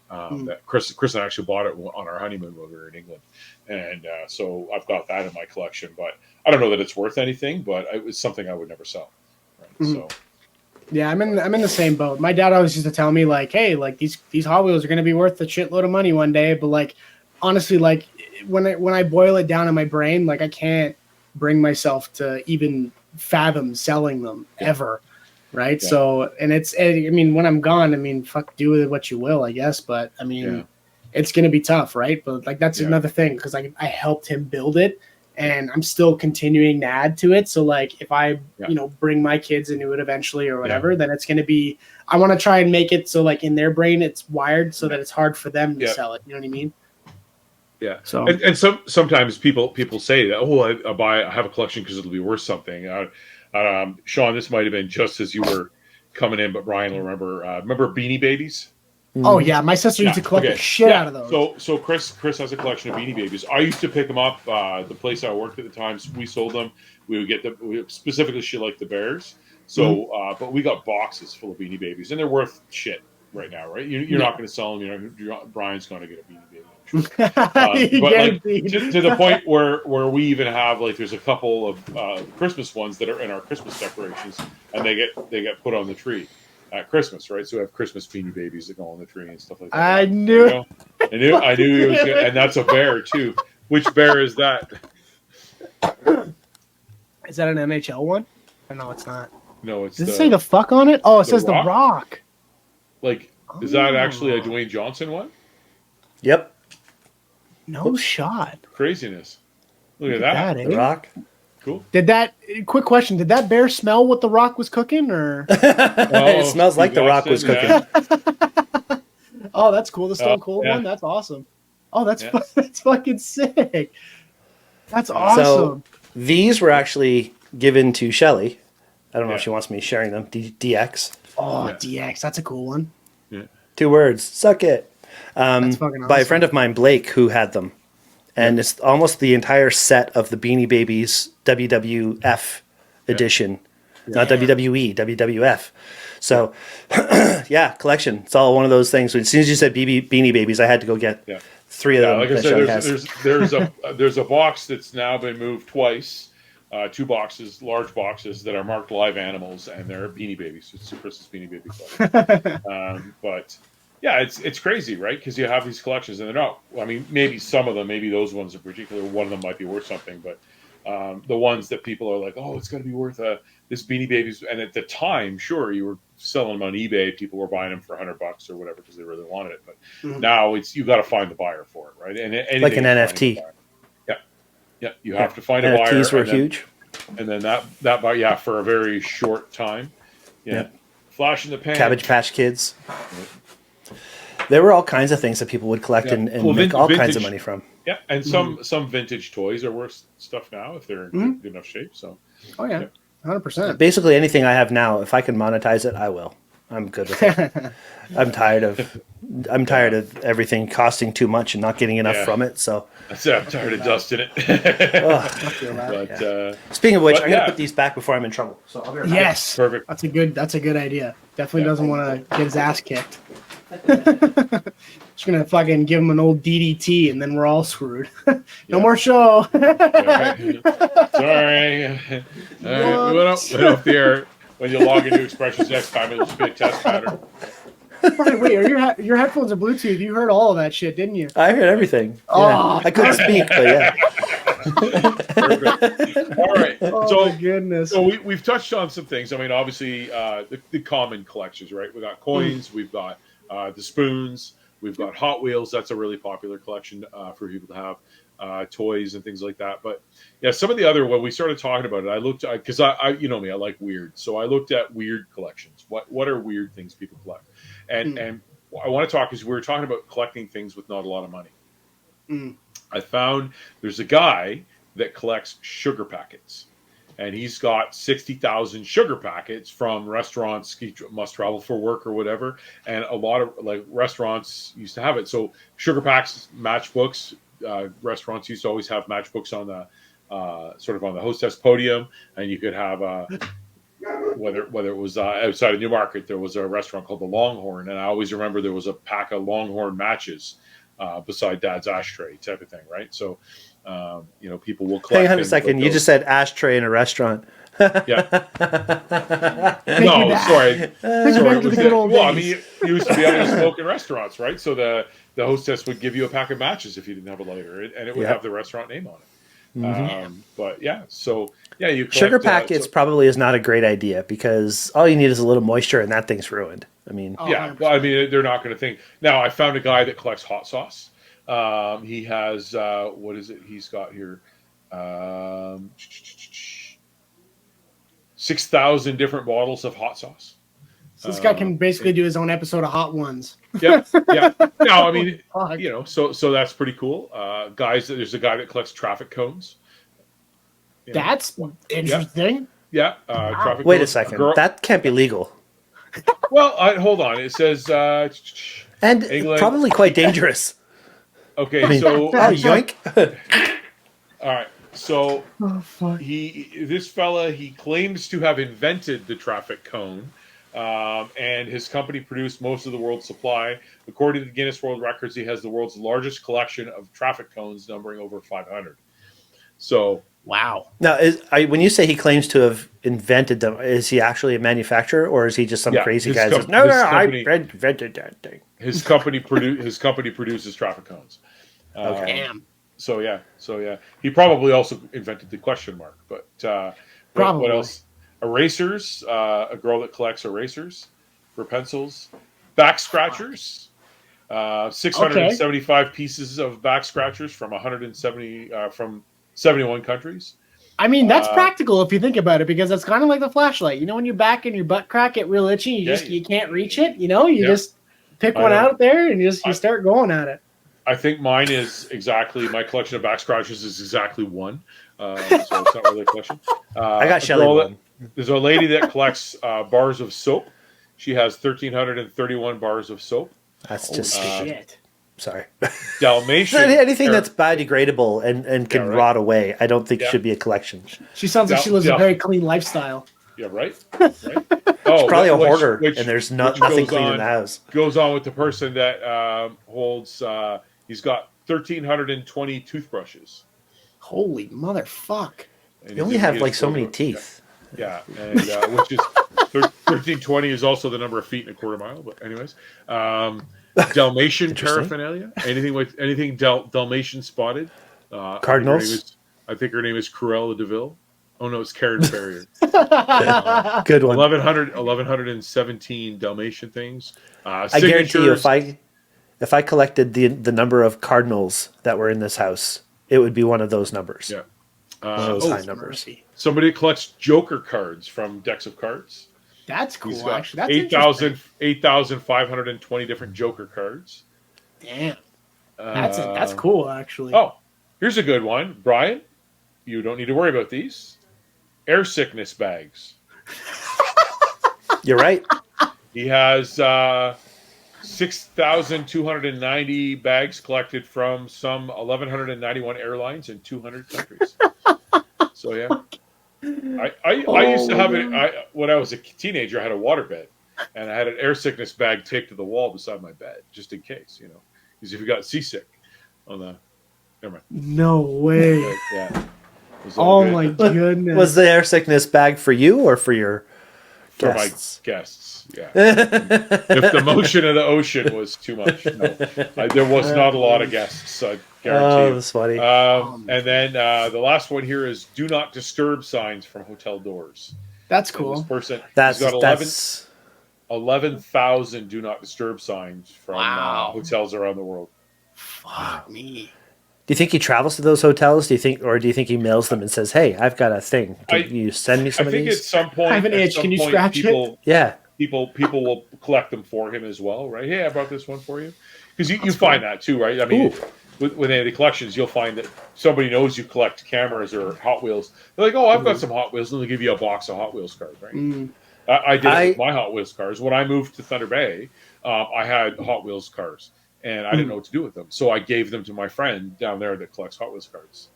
That Chris and I actually bought it on our honeymoon when we were in England, and so I've got that in my collection. But I don't know that it's worth anything, but it was something I would never sell. Right? Mm-hmm. So. Yeah, I'm in the same boat. My dad always used to tell me like, "Hey, like these Hot Wheels are going to be worth a shitload of money one day." But like, honestly, like when I boil it down in my brain, like I can't bring myself to even fathom selling them ever, right? Yeah. So, and I mean, when I'm gone, I mean, fuck, do with it what you will, I guess. But I mean, it's going to be tough, right? But like that's another thing because I helped him build it. And I'm still continuing to add to it. So like if I, bring my kids into it eventually or whatever, then it's going to be, I want to try and make it so like in their brain, it's wired so that it's hard for them to sell it. You know what I mean? Yeah. So, and sometimes people say that, I have a collection because it'll be worth something. Shawn, this might've been just as you were coming in, but Bryan will remember Beanie Babies? Oh yeah, my sister used to collect the shit out of those. So Chris has a collection of Beanie Babies. I used to pick them up. The place I worked at the time, we sold them. We would get them specifically shit like the Bears. So, but we got boxes full of Beanie Babies, and they're worth shit right now, right? You're not going to sell them. Brian's going to get a Beanie Baby. But like, to the point where we even have like there's a couple of Christmas ones that are in our Christmas decorations, and they get put on the tree. at Christmas, right? So we have Christmas Beanie Babies that go on the tree and stuff like that. I knew. You know? I knew he was good, and that's a bear too. Which bear is that? Is that an NHL one? Or no, it's not. No, it's. Does it say the fuck on it? Oh, it says Rock? the Rock. Like, is that actually a Oh. Dwayne Johnson one? Yep. No shot. Craziness. Look at Look at that. that, The eh? Rock. Cool. Did that? Quick question. Did that bear smell what the Rock was cooking, or? It smells like Steve the Rock was Austin, cooking. yeah. Oh, that's cool. The Stone Cold yeah. one. That's awesome. Oh, that's Yeah. that's fucking sick. That's awesome. So these were actually given to Shelly. I don't know if Yeah. she wants me sharing them. DX. Oh, Yeah. DX. That's a cool one. 2 words. Suck it. That's fucking awesome. By a friend of mine, Blake, who had them. And it's almost the entire set of the Beanie Babies WWF edition. Not WWE, WWF. So, yeah, collection. It's all one of those things. As soon as you said Beanie Babies, I had to go get 3 of them. Like I that said, Shelly has. there's a box that's now been moved twice. 2 boxes, large boxes that are marked live animals, and they're Beanie Babies. It's Christmas Beanie Baby Club. But yeah, it's crazy, right? Because you have these collections, and they're not. I mean, maybe some of them, maybe those ones in particular, one of them might be worth something, but the ones that people are like, oh, it's going to be worth this Beanie Babies, and at the time, sure, you were selling them on eBay. People were buying them for $100 or whatever because they really wanted it. But now you got to find the buyer for it, right? And Like an NFT. Yeah, you have to find a buyer. NFTs were huge. And then that buyer, for a very short time. Flash in the pan. Cabbage Patch Kids. There were all kinds of things that people would collect and make all kinds of money from. Yeah, and some vintage toys are worth stuff now if they're in good enough shape. So. Oh yeah, 100%. Basically anything I have now, if I can monetize it, I will. I'm good with it. I'm tired of everything costing too much and not getting enough from it. So I'm tired of dusting it. Speaking of which, I'm gonna put these back before I'm in trouble. So I'll be right back. Yes, perfect. That's a good idea. Definitely doesn't want to get his ass kicked. Just gonna fucking give him an old DDT and then we're all screwed. No more show. Sorry. We went up the air. When you log into Expressions next time, it'll just be a test pattern. Wait, are your headphones are Bluetooth? You heard all of that shit, didn't you? I heard everything. Oh. Yeah. I couldn't speak, but yeah. Perfect. All right. Oh my goodness. So we've touched on some things. I mean, obviously, the common collections, right? We got coins. We've got the spoons. We've got Hot Wheels. That's a really popular collection for people to have. Toys and things like that. But yeah, some of the other, when we started talking about it, I looked at, because I you know me, I like weird. So I looked at weird collections. What are weird things people collect? And I want to talk, because we were talking about collecting things with not a lot of money. I found there's a guy that collects sugar packets. And he's got 60,000 sugar packets from restaurants. He must travel for work or whatever. And a lot of restaurants used to have it. So sugar packs, matchbooks. Restaurants used to always have matchbooks on the sort of on the hostess podium, and you could have whether it was outside of Newmarket, there was a restaurant called the Longhorn, and I always remember there was a pack of Longhorn matches beside Dad's ashtray type of thing, right? So people will collect. Hang on a second, you just said ashtray in a restaurant. Yeah. No, sorry. Back to the good old days. Well, I mean, you used to be able to smoke in restaurants, right? So the hostess would give you a pack of matches if you didn't have a lighter, and it would have the restaurant name on it. But yeah, so yeah, you collect, sugar packets probably is not a great idea, because all you need is a little moisture and that thing's ruined. I mean, yeah, well, I mean, they're not going to think. Now, I found a guy that collects hot sauce. He has what is it? He's got here 6,000 different bottles of hot sauce. So this guy can basically do his own episode of Hot Ones. Yeah. No, I mean, so that's pretty cool. There's a guy that collects traffic cones. That's interesting. Yeah. Traffic wait cones. a second. That can't be legal. Well, hold on. It says and England. Probably quite dangerous. Okay, yoink. All right. So this fella, he claims to have invented the traffic cone, and his company produced most of the world's supply. According to the Guinness World Records, he has the world's largest collection of traffic cones, numbering over 500. So Wow. Now, when you say he claims to have invented them, is he actually a manufacturer, or is he just some crazy guy that says, "No, I invented that thing"? His company produces traffic cones. Okay. Damn. So yeah. He probably also invented the question mark. But what else? Erasers. A girl that collects erasers for pencils. Back scratchers. 675 pieces of back scratchers from 170 from 71 countries. I mean, that's practical if you think about it, because it's kind of like the flashlight. You know, when you back and your butt crack get real itchy, you can't reach it. You know, you just pick one out there and you start going at it. I think my collection of back scratchers is exactly one. So it's not really a collection. I got Shelly one. There's a lady that collects bars of soap. She has 1,331 bars of soap. That's just shit. Sorry. Dalmatian. Anything that's biodegradable and can rot away, I don't think should be a collection. She sounds like she lives a very clean lifestyle. Yeah, right? She's probably a hoarder, and there's nothing clean in the house. Goes on with the person that holds, he's got 1,320 toothbrushes. Holy motherfuck. You only have like so many teeth. Yeah, and which is 1,320 is also the number of feet in a quarter mile. But anyways, Dalmatian paraphernalia. Anything Dalmatian spotted. Cardinals. I think her name is Cruella de Vil. Oh no, it's Karen Farrier. Good one. 1,117 Dalmatian things. I guarantee you, if I collected the number of cardinals that were in this house, it would be one of those numbers. Yeah. One of those high numbers. Somebody collects Joker cards from decks of cards. That's cool. He's got actually, that's 8,520 different Joker cards. Damn. That's cool, actually. Oh, here's a good one, Bryan. You don't need to worry about these. Air sickness bags. You're right. He has 6,290 bags collected from some 1,191 airlines in 200 countries. So yeah, I used to have it when I was a teenager. I had a waterbed, and I had an air sickness bag taped to the wall beside my bed, just in case, because if you got seasick on the, never mind. No way. Yeah. Oh my goodness. Was the air sickness bag for you or for your guests? My guests? Yeah. If the motion of the ocean was too much, no. There was not a lot of guests. I guarantee you. That's funny. And then the last one here is "Do not disturb" signs from hotel doors. That's cool. And this person has got 11,000 "Do not disturb" signs from hotels around the world. Fuck me. Do you think he travels to those hotels? Do you think he mails them and says, "Hey, I've got a thing. Can you send me some of these?" I think at some point, I have an itch. Can you scratch it? Yeah. People will collect them for him as well, right? Hey, I brought this one for you. Because you find that too, right? I mean, with any of the collections, you'll find that somebody knows you collect cameras or Hot Wheels. They're like, "Oh, I've got some Hot Wheels," and they'll give you a box of Hot Wheels cars, right? I did it with my Hot Wheels cars. When I moved to Thunder Bay, I had Hot Wheels cars, and I didn't know what to do with them. So I gave them to my friend down there that collects Hot Wheels cars.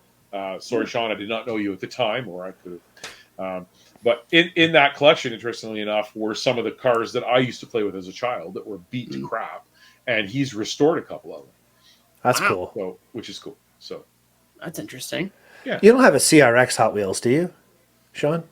Sorry, Shawn, I did not know you at the time, or I could have. But in that collection, interestingly enough, were some of the cars that I used to play with as a child that were beat to crap, and he's restored a couple of them. That's cool. So, which is cool. So that's interesting. Yeah. You don't have a CRX Hot Wheels, do you, Shawn?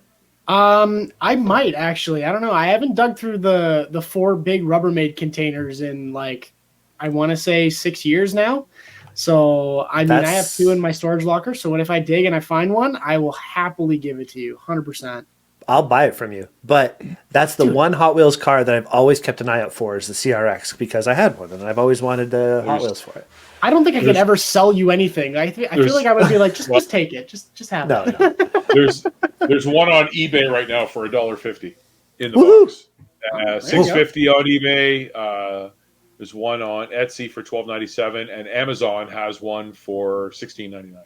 I might actually. I don't know. I haven't dug through the 4 big Rubbermaid containers in I want to say 6 years now. So I have 2 in my storage locker. So what if I dig and I find one? I will happily give it to you, 100%. I'll buy it from you. But that's the one Hot Wheels car that I've always kept an eye out for is the CRX, because I had one and I've always wanted Hot Wheels for it. I don't think I could ever sell you anything. I feel like I would be like, just take it, just have it. No. There's one on eBay right now for $1.50 in the box. $6.50 on eBay. There's one on Etsy for $12.97, and Amazon has one for $16.99. And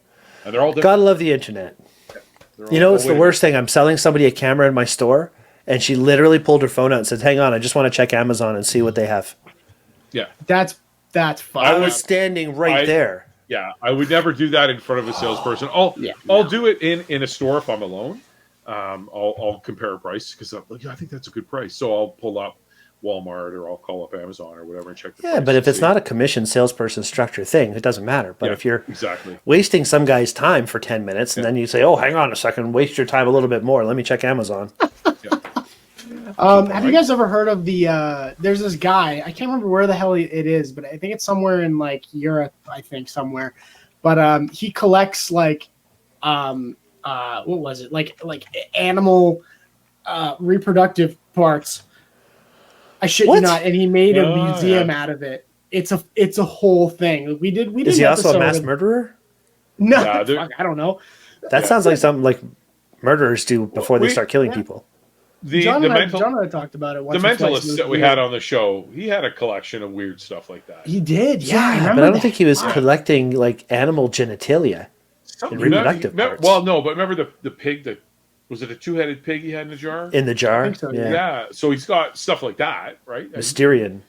they're all different. Gotta love the internet. It's the worst thing. I'm selling somebody a camera in my store, and she literally pulled her phone out and said, "Hang on, I just want to check Amazon and see what they have." Yeah, that's fun. I was standing right there. Yeah, I would never do that in front of a salesperson. I'll do it in a store if I'm alone. I'll compare a price because I'm like, I think that's a good price. So I'll pull up Walmart, or I'll call up Amazon or whatever and check the Yeah, price but and if it's see. not a commission salesperson structure thing, it doesn't matter. But Yeah, if you're exactly. wasting some guy's time for 10 minutes and Yeah, then you say, oh, hang on a second, waste your time a little bit more. Let me check Amazon. yeah. Keep it Have you right. guys ever heard of there's this guy, I can't remember where the hell it is, but I think it's somewhere in like Europe, I think somewhere. But he collects like what was it? Like animal reproductive parts. I shit you What? not, and he made a Oh, museum yeah. out of it. It's a whole thing. We did Is an he also a episode mass of- murderer? No, Nah, fuck, I don't know. That sounds like something like murderers do before they We start killing yeah. people. John The and mental John and I talked about it the once or twice. mentalist that we had on the show, he had a collection of weird stuff like that. He did, yeah. I Yeah, remember but I don't that. think he was Wow. collecting like animal genitalia and reproductive parts Well, no, but remember the pig that was it a 2-headed pig he had in a jar? in the jar. I think so, yeah. Yeah, so he's got stuff like that, right? Mysterian.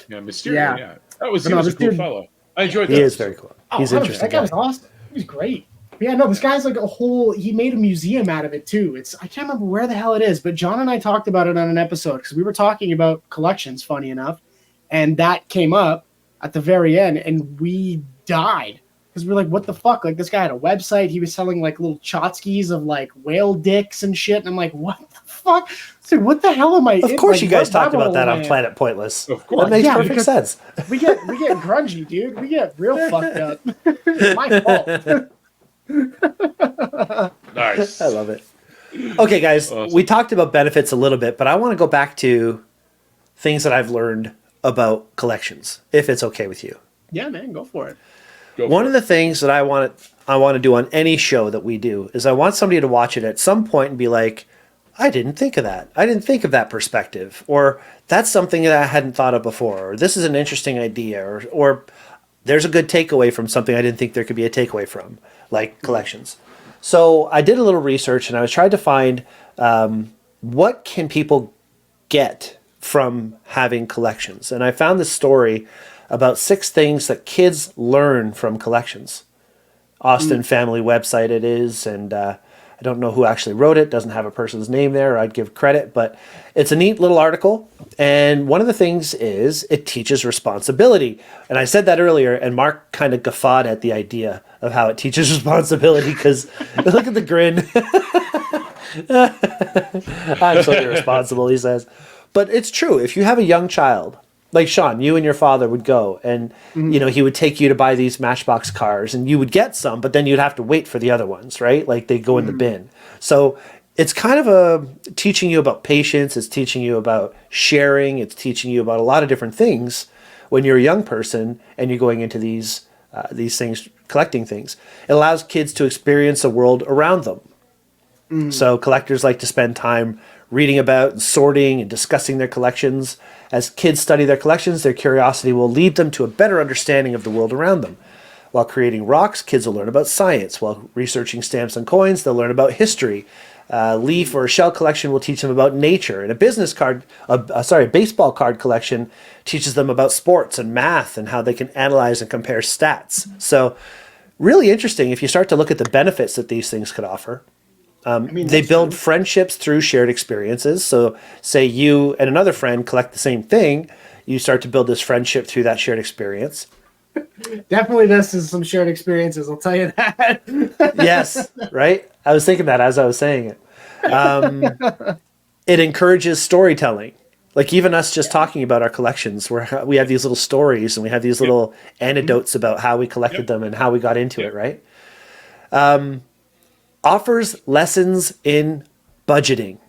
Yeah, Mysterian. Yeah. Yeah, that was But he no, was a this cool dude- fellow. I enjoyed that. He is episode. very cool. Oh, He's 100%. interesting. That guy was awesome. He was great. But yeah, no, this guy's like a whole. He made a museum out of it too. I can't remember where the hell it is, but John and I talked about it on an episode because we were talking about collections. Funny enough, and that came up at the very end, and we died because we were like, "What the fuck?" Like this guy had a website. He was selling like little tchotchkes of like whale dicks and shit. And I'm like, "What the fuck?" So what the hell am I? Of in? course, Like, you guys what talked rabbit about that hole on am I in? Planet Pointless. Of course. That makes Yeah, perfect because- sense. We get grungy, dude. We get real fucked up. It's my fault. Nice. I love it. Okay, guys, Awesome. we talked about benefits a little bit, but I want to go back to things that I've learned about collections, if it's okay with you. Yeah, man, go for it. Go One for of it. the things that I want to do on any show that we do is I want somebody to watch it at some point and be like, I didn't think of that. I didn't think of that perspective, or that's something that I hadn't thought of before, or this is an interesting idea, or there's a good takeaway from something I didn't think there could be a takeaway from, like collections. So I did a little research and I was trying to find what can people get from having collections. And I found this story about 6 things that kids learn from collections. Austin Family website it is, and I don't know who actually wrote it. Doesn't have a person's name there. I'd give credit, but it's a neat little article. And one of the things is it teaches responsibility. And I said that earlier, and Mark kind of guffawed at the idea of how it teaches responsibility because look at the grin. I'm so irresponsible, he says. But it's true. If you have a young child, like Shawn, you and your father would go and, you know, he would take you to buy these Matchbox cars and you would get some, but then you'd have to wait for the other ones, right? Like they go in the bin. So it's kind of teaching you about patience. It's teaching you about sharing. It's teaching you about a lot of different things when you're a young person and you're going into these things, collecting things. It allows kids to experience the world around them. So collectors like to spend time reading about and sorting and discussing their collections. As kids study their collections, their curiosity will lead them to a better understanding of the world around them. While creating rocks, kids will learn about science. While researching stamps and coins, they'll learn about history. Leaf or shell collection will teach them about nature. And a baseball card collection teaches them about sports and math and how they can analyze and compare stats. So really interesting if you start to look at the benefits that these things could offer. They build friendships through shared experiences. So say you and another friend collect the same thing, you start to build this friendship through that shared experience. Definitely, this is some shared experiences. I'll tell you that. Yes, right? I was thinking that as I was saying it. It encourages storytelling. Like even us just talking about our collections, where we have these little stories and we have these little anecdotes about how we collected them and how we got into it, right? Offers lessons in budgeting.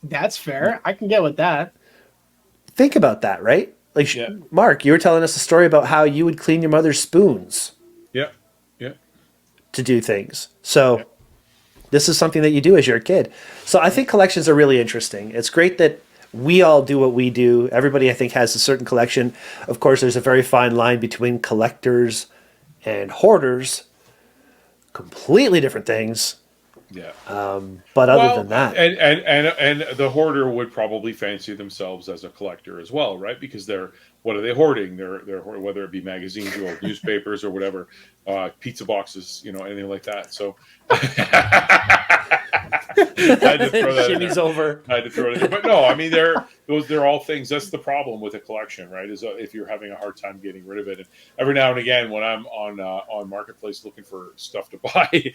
That's fair. I can get with that. Think about that, right? Like, Yeah. Mark, you were telling us a story about how you would clean your mother's spoons Yeah. Yeah. to do things. So this is something that you do as you're a kid. So I think collections are really interesting. It's great that we all do what we do. Everybody, I think, has a certain collection. Of course, there's a very fine line between collectors and hoarders. Completely different things. Yeah. But other than that, and the hoarder would probably fancy themselves as a collector as well, right? Because what are they hoarding? They're whether it be magazines or old newspapers or whatever, pizza boxes, anything like that. So had to throw that in Shimmies there. over. I had to throw it in there. But no, I mean, they're all things. That's the problem with a collection, right? Is if you're having a hard time getting rid of it. And every now and again, when I'm on Marketplace looking for stuff to buy,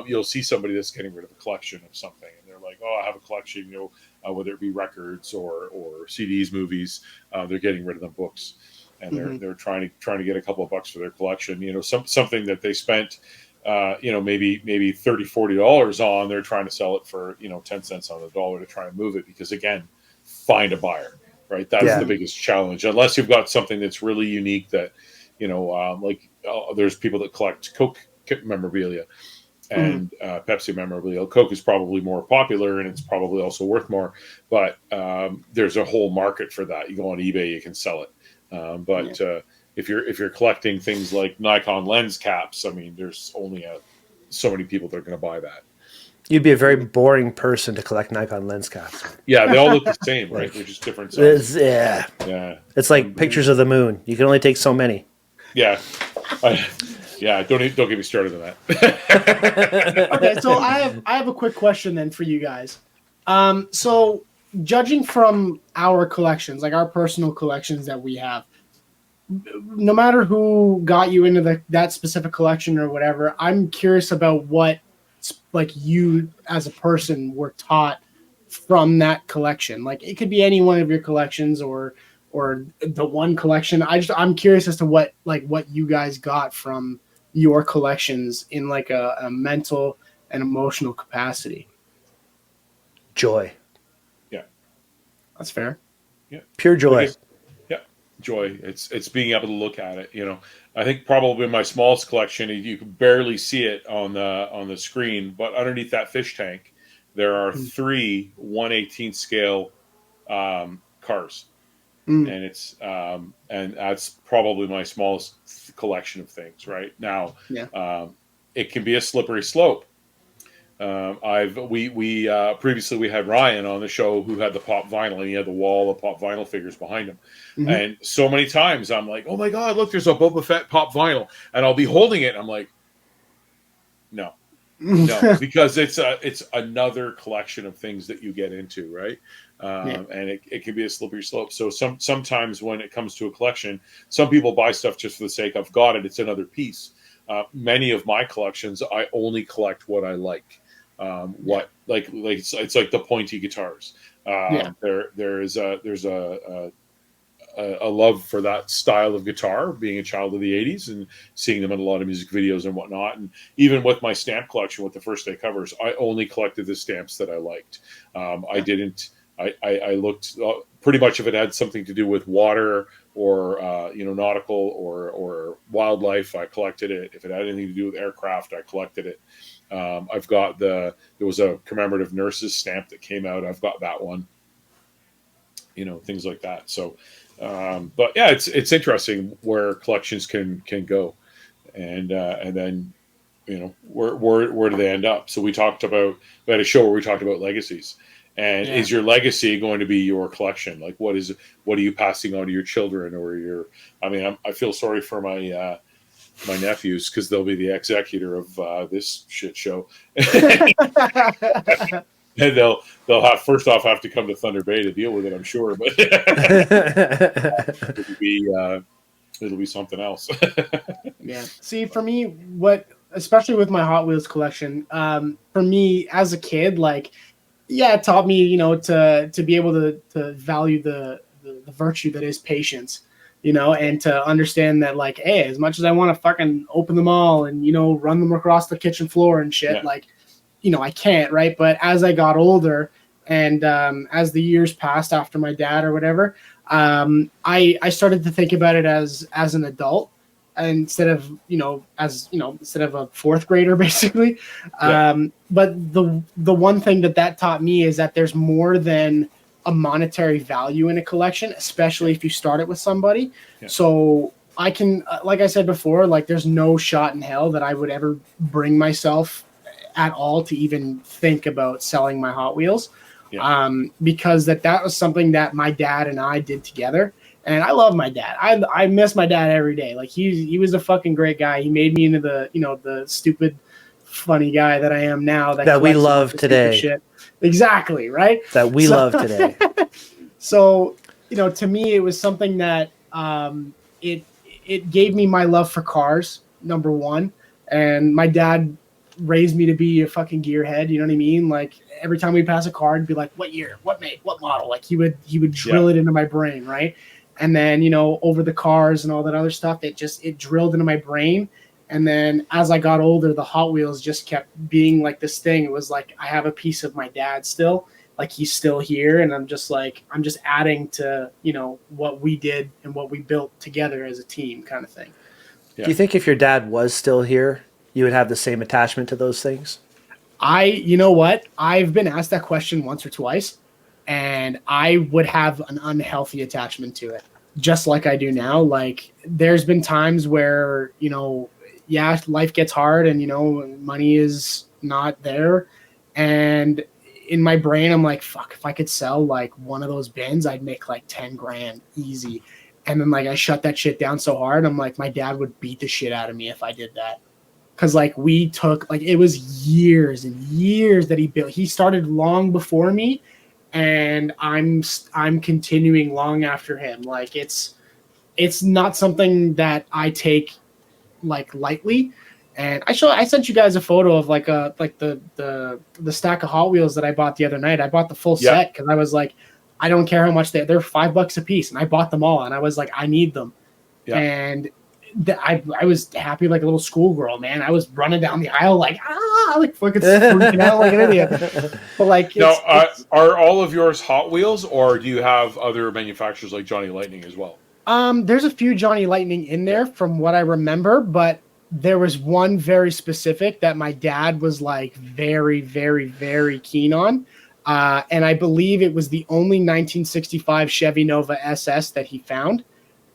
you'll see somebody that's getting rid of a collection of something, and they're like, "Oh, I have a collection," whether it be records or CDs, movies. They're getting rid of the books, and they're trying to get a couple of bucks for their collection. Something that they spent. Maybe $30-$40 on, they're trying to sell it for 10 cents on the dollar to try and move it, because again, find a buyer, right? That's the biggest challenge. Unless you've got something that's really unique that there's people that collect Coke memorabilia and Pepsi memorabilia. Coke is probably more popular and it's probably also worth more, but there's a whole market for that. You go on eBay, you can sell it, if you're collecting things like Nikon lens caps, I mean, there's only so many people that are going to buy that. You'd be a very boring person to collect Nikon lens caps. Yeah, they all look the same, right? They're just different sizes. Yeah. It's like pictures of the moon. You can only take so many. Yeah. Don't get me started on that. Okay, so I have a quick question then for you guys. So judging from our collections, like our personal collections that we have, no matter who got you into that specific collection or whatever, I'm curious about what like you as a person were taught from that collection. Like it could be any one of your collections or the one collection. I'm curious as to what you guys got from your collections in like a mental and emotional capacity. Joy. Yeah. That's fair. Yeah. Pure joy. Joy. It's being able to look at it. I think probably my smallest collection, you can barely see it on the screen, but underneath that fish tank, there are 3 1/18 scale cars, and it's and that's probably my smallest collection of things right now. It can be a slippery slope. Previously we had Ryan on the show who had the pop vinyl, and he had the wall of pop vinyl figures behind him. And so many times I'm like, oh my God, look, there's a Boba Fett pop vinyl, and I'll be holding it. And I'm like, no, because it's another collection of things that you get into. Right. And it can be a slippery slope. So sometimes when it comes to a collection, some people buy stuff just for the sake of got it. It's another piece. Many of my collections, I only collect what I like. It's like the pointy guitars. There's a love for that style of guitar, being a child of the 80s and seeing them in a lot of music videos and whatnot. And even with my stamp collection with the first day covers, I only collected the stamps that I liked. I looked, pretty much if it had something to do with water or nautical or wildlife, I collected it. If it had anything to do with aircraft, I collected it. There was a commemorative nurses stamp that came out. I've got that one. Things like that. So, but yeah, it's interesting where collections can go, and then where do they end up? So we had a show where we talked about legacies. And is your legacy going to be your collection? Like, what are you passing on to your children or I feel sorry for my nephews because they'll be the executor of this shit show. And they'll have to come to Thunder Bay to deal with it, I'm sure, but it'll be something else. Yeah. See, for me, especially with my Hot Wheels collection, for me as a kid, it taught me, to be able to value the virtue that is patience, and to understand that, hey, as much as I want to fucking open them all and, run them across the kitchen floor and shit, I can't, right? But as I got older and as the years passed after my dad or whatever, I started to think about it as an adult. Instead of a fourth grader, basically. But the one thing that taught me is that there's more than a monetary value in a collection, especially if you start it with somebody. Yeah. So I can, like I said before, there's no shot in hell that I would ever bring myself at all to even think about selling my Hot Wheels. Yeah. Because that was something that my dad and I did together. And I love my dad. I miss my dad every day. He was a fucking great guy. He made me into the stupid funny guy that I am now that we collects love this stupid today. shit. Exactly, right? That we love today. So, to me, it was something that it gave me my love for cars, number one. And my dad raised me to be a fucking gearhead. You know what I mean? Like every time we pass a car, he'd be like, "What year? What make? What model?" Like he would drill it into my brain, right? And then over the cars and all that other stuff, it drilled into my brain. And then as I got older, the Hot Wheels just kept being like this thing. It was like I have a piece of my dad still. Like he's still here, and I'm just adding to what we did and what we built together as a team, kind of thing. Yeah. Do you think if your dad was still here, you would have the same attachment to those things? You know what? I've been asked that question once or twice, and I would have an unhealthy attachment to it, just like I do now. Like there's been times where life gets hard, and money is not there, and in my brain, I'm like, fuck, if I could sell like one of those bins, I'd make like 10 grand easy. And then like I shut that shit down so hard. I'm like, my dad would beat the shit out of me if I did that. Cause like it was years and years that he built. He started long before me, and I'm continuing long after him. Like it's not something that I take like lightly. And I sent you guys a photo of the stack of Hot Wheels that I bought the other night. I bought the full set because I was like, I don't care how much they're $5 a piece, and I bought them all. And I was like, I need them. Yeah. And I was happy like a little schoolgirl, man. I was running down the aisle like fucking freaking out like an idiot. But like, are all of yours Hot Wheels, or do you have other manufacturers like Johnny Lightning as well? There's a few Johnny Lightning in there from what I remember, but there was one very specific that my dad was like very, very, very keen on. And I believe it was the only 1965 Chevy Nova SS that he found.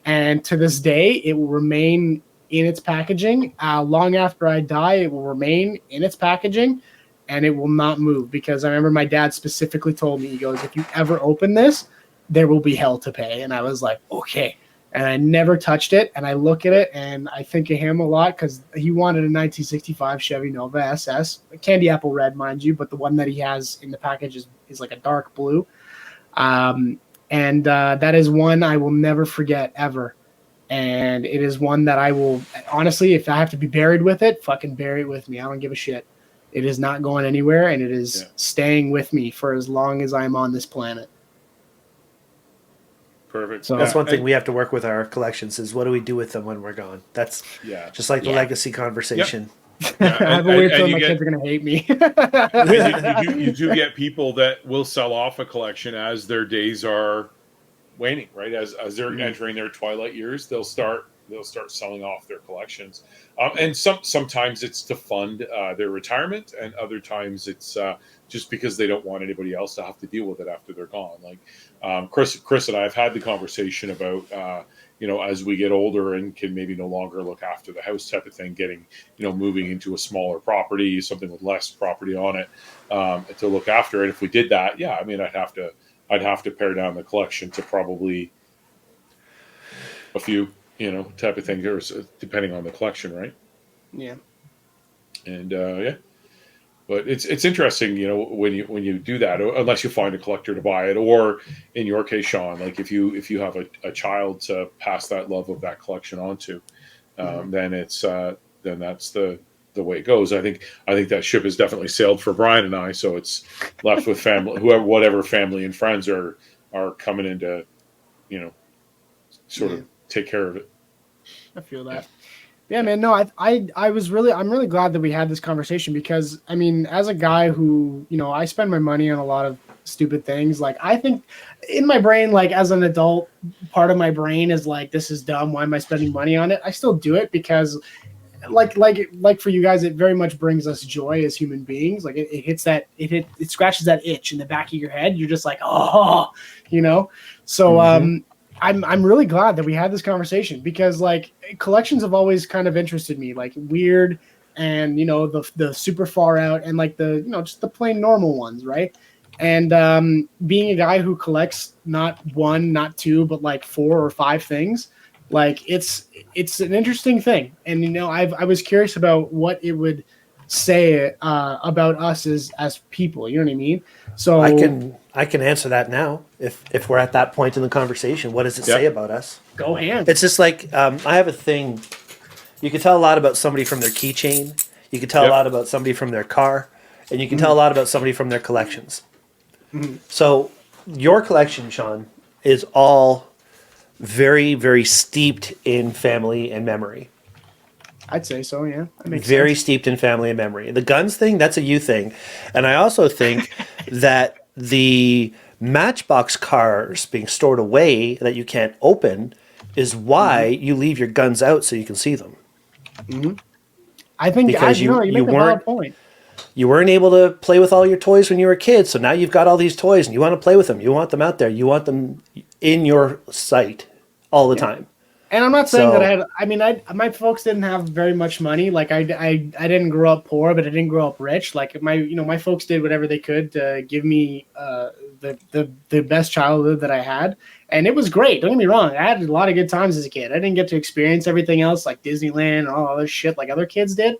And to this day, it will remain in its packaging. Long after I die, it will remain in its packaging, and it will not move, because I remember my dad specifically told me, he goes, if you ever open this, there will be hell to pay. And I was like, okay. And I never touched it, and I look at it, and I think of him a lot because he wanted a 1965 Chevy Nova SS, a candy apple red, mind you, but the one that he has in the package is like a dark blue. And that is one I will never forget, ever. And it is one that I will, honestly, if I have to be buried with it, fucking bury it with me. I don't give a shit. It is not going anywhere, and it is staying with me for as long as I'm on this planet. Perfect. So that's one thing we have to work with our collections is what do we do with them when we're gone? That's just like the legacy conversation. Yep. I have a weird feeling my kids are going to hate me. you do get people that will sell off a collection as their days are waning, right? As they're entering their twilight years, they'll start selling off their collections. And sometimes it's to fund their retirement, and other times it's just because they don't want anybody else to have to deal with it after they're gone. Like Chris and I have had the conversation about as we get older and can maybe no longer look after the house type of thing, getting moving into a smaller property, something with less property on it, to look after it. If we did that, I mean, I'd have to pare down the collection to probably a few type of thing, depending on the collection, right? Yeah. And but it's interesting, when you do that, unless you find a collector to buy it, or in your case, Shawn, like if you have a child to pass that love of that collection on to, then that's the way it goes. I think that ship has definitely sailed for Bryan and I, so it's left with family, whatever family and friends are coming in to, sort of take care of it. I feel that. Yeah, man. No, I'm really glad that we had this conversation, because I mean, as a guy who, I spend my money on a lot of stupid things. Like I think in my brain, like as an adult, part of my brain is like, this is dumb. Why am I spending money on it? I still do it because like for you guys, it very much brings us joy as human beings. Like it scratches that itch in the back of your head. You're just like, oh, so, I'm really glad that we had this conversation, because like collections have always kind of interested me, like weird and the super far out, and like the just the plain normal ones, right? And being a guy who collects not one, not two, but like 4 or 5 things, like it's an interesting thing. And I was curious about what it would say about us as people. You know what I mean? So I can answer that now if we're at that point in the conversation. What does it Yeah. say about us? go hands. It's just like I have a thing. You can tell a lot about somebody from their keychain. You can tell a Yep. lot about somebody from their car, and you can tell a lot about somebody from their collections. So your collection, Shawn, is all very, very steeped in family and memory. I'd say so. Yeah, that makes Very sense. steeped in family and memory. The guns thing, that's a you thing. And I also think that the Matchbox cars being stored away that you can't open is why you leave your guns out so you can see them. I think Because you make a valid point. you weren't able to play with all your toys when you were a kid, so now you've got all these toys and you want to play with them. You want them out there. You want them in your sight all the time. And I'm not saying So- that my folks didn't have very much money. Like I didn't grow up poor, but I didn't grow up rich. Like my folks did whatever they could to give me the best childhood that I had. And it was great. Don't get me wrong. I had a lot of good times as a kid. I didn't get to experience everything else like Disneyland and all other shit like other kids did.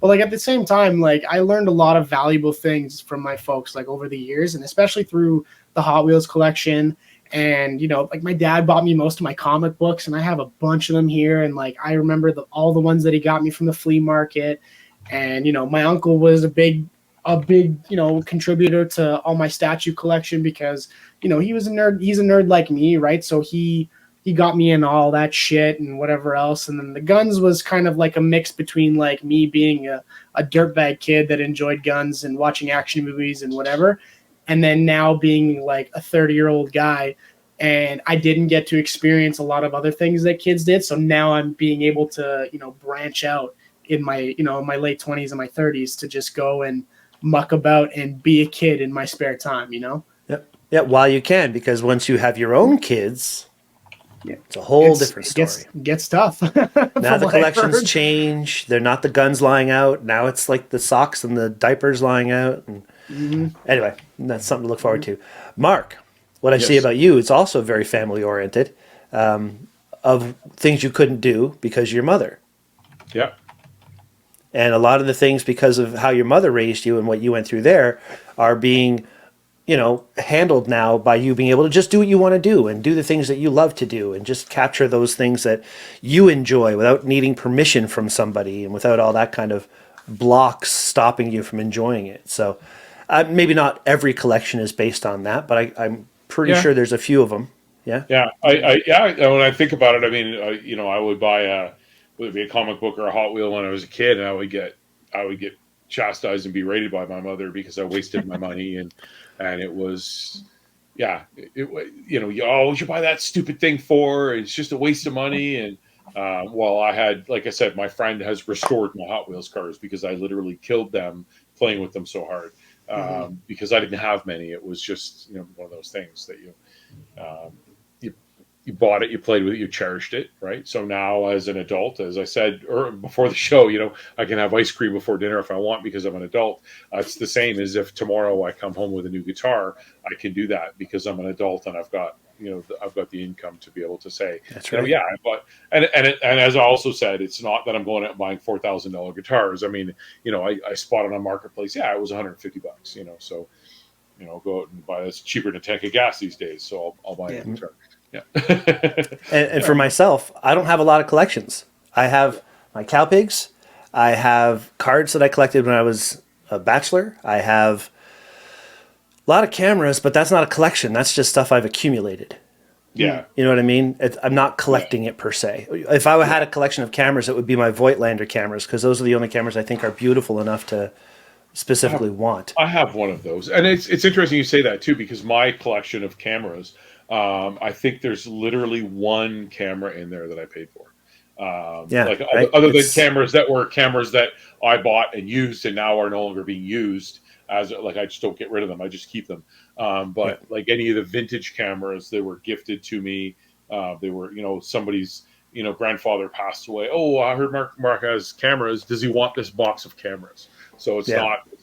But like at the same time, like I learned a lot of valuable things from my folks like over the years, and especially through the Hot Wheels collection. And like my dad bought me most of my comic books, and I have a bunch of them here. And like I remember all the ones that he got me from the flea market. And my uncle was a big contributor to all my statue collection because he was a nerd. He's a nerd like me, right? So he got me in all that shit and whatever else. And then the guns was kind of like a mix between like me being a dirtbag kid that enjoyed guns and watching action movies and whatever, and then now being like a 30-year-old guy, and I didn't get to experience a lot of other things that kids did. So now I'm being able to, branch out in my, my late 20s and my 30s to just go and muck about and be a kid in my spare time, Yep. Yeah, while you can, because once you have your own kids, it's a whole different story. Gets tough. Now the collections change. They're not the guns lying out. Now it's like the socks and the diapers lying out. And anyway, that's something to look forward to. Mark, what I see Yes. about you is also very family oriented, of things you couldn't do because of your mother. Yeah. And a lot of the things, because of how your mother raised you and what you went through there, are being, handled now by you being able to just do what you want to do and do the things that you love to do and just capture those things that you enjoy without needing permission from somebody and without all that kind of blocks stopping you from enjoying it. So maybe not every collection is based on that, but I'm pretty sure there's a few of them. Yeah. Yeah. When I think about it, I mean, I would buy would it be a comic book or a Hot Wheel when I was a kid, and I would get chastised and berated by my mother because I wasted my money, and it was, you should buy that stupid thing for, it's just a waste of money. And I had, like I said, my friend has restored my Hot Wheels cars because I literally killed them playing with them so hard, because I didn't have many. It was just one of those things that you bought it, you played with it, you cherished it, right? So now as an adult, as I said before the show, I can have ice cream before dinner if I want because I'm an adult. It's the same as if tomorrow I come home with a new guitar, I can do that because I'm an adult and I've got the income to be able to say, That's right. I bought, and as I also said, it's not that I'm going out and buying $4,000 guitars. I mean, I spotted on Marketplace, it was $150, so go out and buy this. Cheaper than a tank of gas these days, so I'll buy a guitar. Yeah. And for myself, I don't have a lot of collections. I have my cow pigs. I have cards that I collected when I was a bachelor. I have a lot of cameras, but that's not a collection. That's just stuff I've accumulated. Yeah. You know what I mean? I'm not collecting it per se. If I had a collection of cameras, it would be my Voigtlander cameras, because those are the only cameras I think are beautiful enough to specifically want. I have one of those. And it's interesting you say that too, because my collection of cameras, I think there's literally one camera in there that I paid for. Other than cameras that I bought and used and now are no longer being used, as like I just don't get rid of them. I just keep them. Like any of the vintage cameras, they were gifted to me. They were, somebody's, grandfather passed away. Oh, I heard Mark has cameras. Does he want this box of cameras? So it's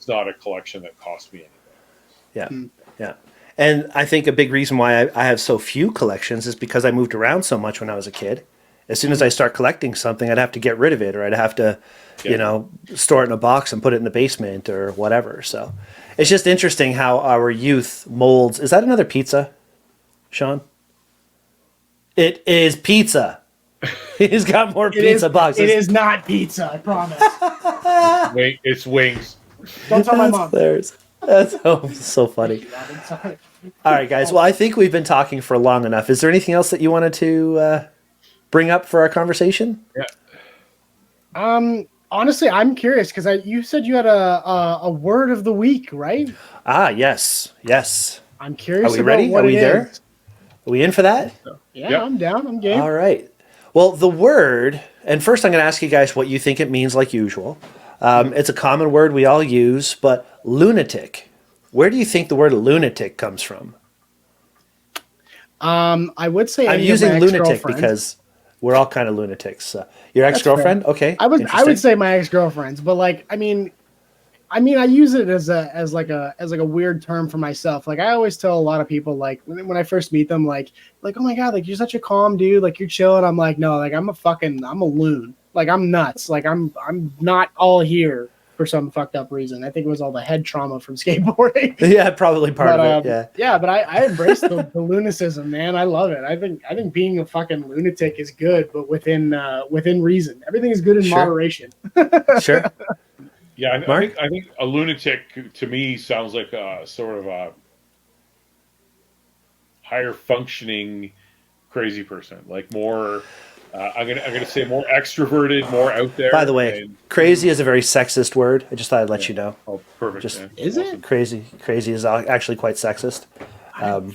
not a collection that cost me anything. Yeah. And I think a big reason why I have so few collections is because I moved around so much when I was a kid. As soon as I start collecting something, I'd have to get rid of it, or I'd have to, store it in a box and put it in the basement or whatever. So it's just interesting how our youth molds. Is that another pizza, Shawn? It is pizza. He's got more pizza boxes. It is not pizza, I promise. It's wings. Don't tell my mom. That's so funny. All right, guys. Well, I think we've been talking for long enough. Is there anything else that you wanted to bring up for our conversation? Yeah. Honestly, I'm curious because you said you had a word of the week, right? Ah, yes. I'm curious. Are we ready? Are we there? Are we in for that? Yeah, Yep. I'm down. I'm game. All right. Well, the word, and first I'm going to ask you guys what you think it means like usual. It's a common word we all use, but lunatic. Where do you think the word lunatic comes from? I would say I'm using lunatic because we're all kind of lunatics. Your ex-girlfriend? Okay. I would say my ex-girlfriends, but like, I mean, I use it as like a weird term for myself. Like I always tell a lot of people, like when I first meet them, like, oh my God, like you're such a calm dude, like you're chilling. I'm like, no, like I'm a loon. Like I'm nuts. Like I'm not all here for some fucked up reason. I think it was all the head trauma from skateboarding. Yeah, probably part of it. Yeah. Yeah, but I embrace the lunacism, man. I love it. I think being a fucking lunatic is good, but within reason. Everything is good in moderation. Sure. Yeah, I think a lunatic to me sounds like a sort of a higher functioning crazy person, like more. I'm gonna say more extroverted, more out there. By the way, crazy is a very sexist word. I just thought I'd let you know. Oh, perfect. Just, is it crazy? Crazy is actually quite sexist.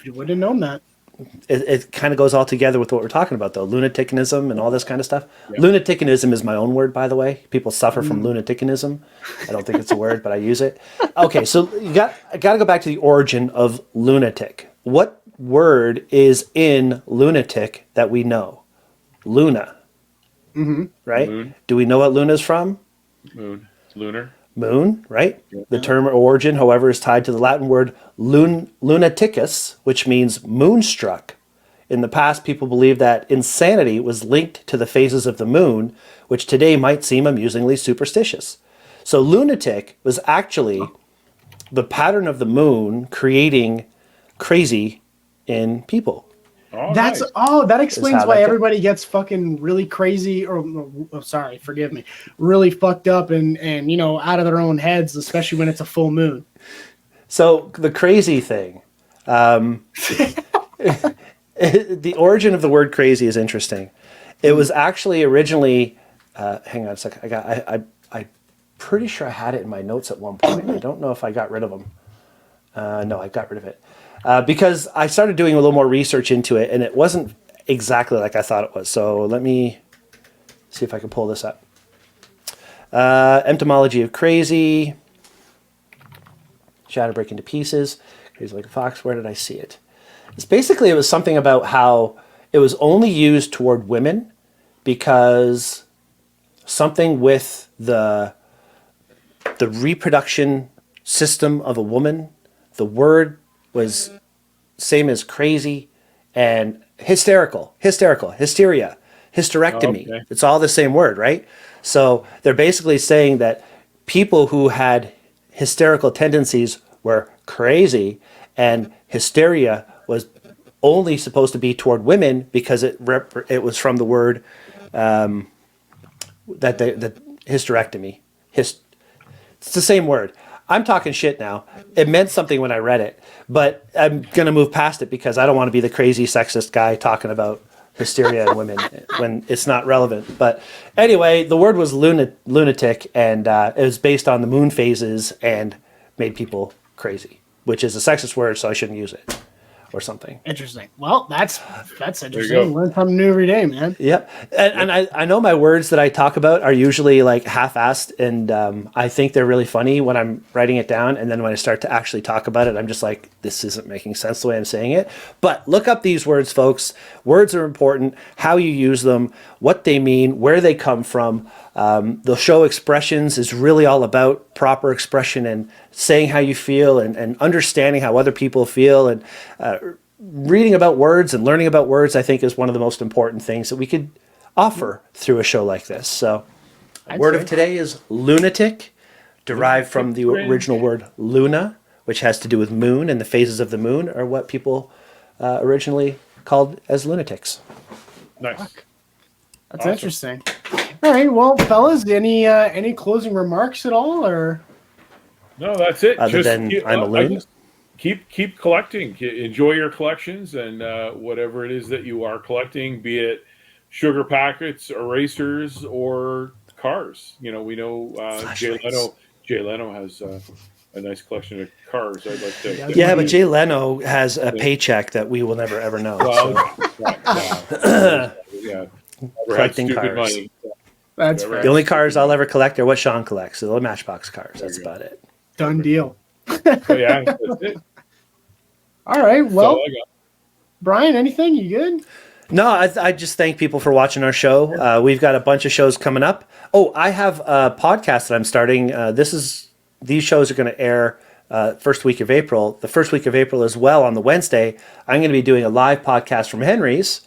You wouldn't have known that. It kind of goes all together with what we're talking about, though. Lunaticanism and all this kind of stuff. Yeah. Lunaticanism is my own word, by the way. People suffer from lunaticanism. I don't think it's a word, but I use it. Okay, so I got to go back to the origin of lunatic. What word is in lunatic that we know? Luna. Mm-hmm. Right? Moon. Do we know what Luna is from? Moon. Lunar. Moon, right? Yeah. The term origin, however, is tied to the Latin word lunaticus, which means moonstruck. In the past, people believed that insanity was linked to the phases of the moon, which today might seem amusingly superstitious. So lunatic was actually the pattern of the moon creating crazy in people. Oh, That's nice. that explains why everybody gets fucking really crazy forgive me, really fucked up and out of their own heads, especially when it's a full moon. So the crazy thing, the origin of the word crazy is interesting. It was actually originally, hang on a second. I'm pretty sure I had it in my notes at one point. I don't know if I got rid of them. No, I got rid of it. Because I started doing a little more research into it, and it wasn't exactly like I thought it was. So let me see if I can pull this up. Etymology of crazy. Shadow break into pieces. Crazy like a fox. Where did I see it? It was something about how it was only used toward women because something with the reproduction system of a woman, the word was same as crazy and hysteria, hysterectomy. Oh, okay. It's all the same word, right? So they're basically saying that people who had hysterical tendencies were crazy, and hysteria was only supposed to be toward women because it was from the word that hysterectomy. It's the same word. I'm talking shit now. It meant something when I read it, but I'm going to move past it because I don't want to be the crazy sexist guy talking about hysteria in women when it's not relevant. But anyway, the word was lunatic, and it was based on the moon phases and made people crazy, which is a sexist word, so I shouldn't use it or something. Interesting. Well, that's interesting. Learn something new every day, man. Yep. And I know my words that I talk about are usually like half-assed, and I think they're really funny when I'm writing it down, and then when I start to actually talk about it, I'm just like, this isn't making sense the way I'm saying it. But look up these words, folks. Words are important. How you use them, what they mean, where they come from. The show Expressions is really all about proper expression and saying how you feel and understanding how other people feel, and reading about words and learning about words, I think, is one of the most important things that we could offer through a show like this. So, I'd word say. of today is lunatic, derived from the original word luna, which has to do with moon, and the phases of the moon are what people originally called as lunatics. Nice. That's Awesome. interesting. All right, well, fellas, any closing remarks at all, or? No, that's it. Other than I'm a loon? Keep collecting. Enjoy your collections and whatever it is that you are collecting, be it sugar packets, erasers, or cars. You know, we know Jay Leno has a nice collection of cars. I'd like to. Yeah, but Jay Leno has a paycheck that we will never ever know. Well, yeah, Collecting stupid cars. money. That's Yeah, fair. The only cars I'll ever collect are what Shawn collects, so the Matchbox cars. That's about it. Done deal. So yeah, that's it. All right, That's well, all I got. Brian, anything? You good? No, I just thank people for watching our show. We've got a bunch of shows coming up. Oh, I have a podcast that I'm starting. These shows are going to air first week of April. The first week of April as well on the Wednesday. I'm going to be doing a live podcast from Henry's,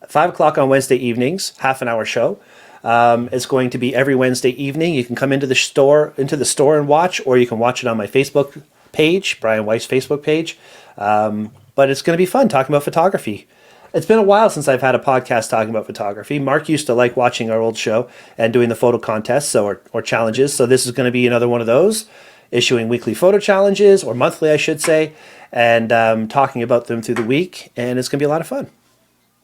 5 o'clock on Wednesday evenings, half an hour show. It's going to be every Wednesday evening. You can come into the store and watch, or you can watch it on my Facebook page, Brian Weiss Facebook page. But it's going to be fun talking about photography. It's been a while since I've had a podcast talking about photography. Mark used to like watching our old show and doing the photo contests or challenges. So this is going to be another one of those, issuing weekly photo challenges, or monthly, I should say, and talking about them through the week. And it's going to be a lot of fun.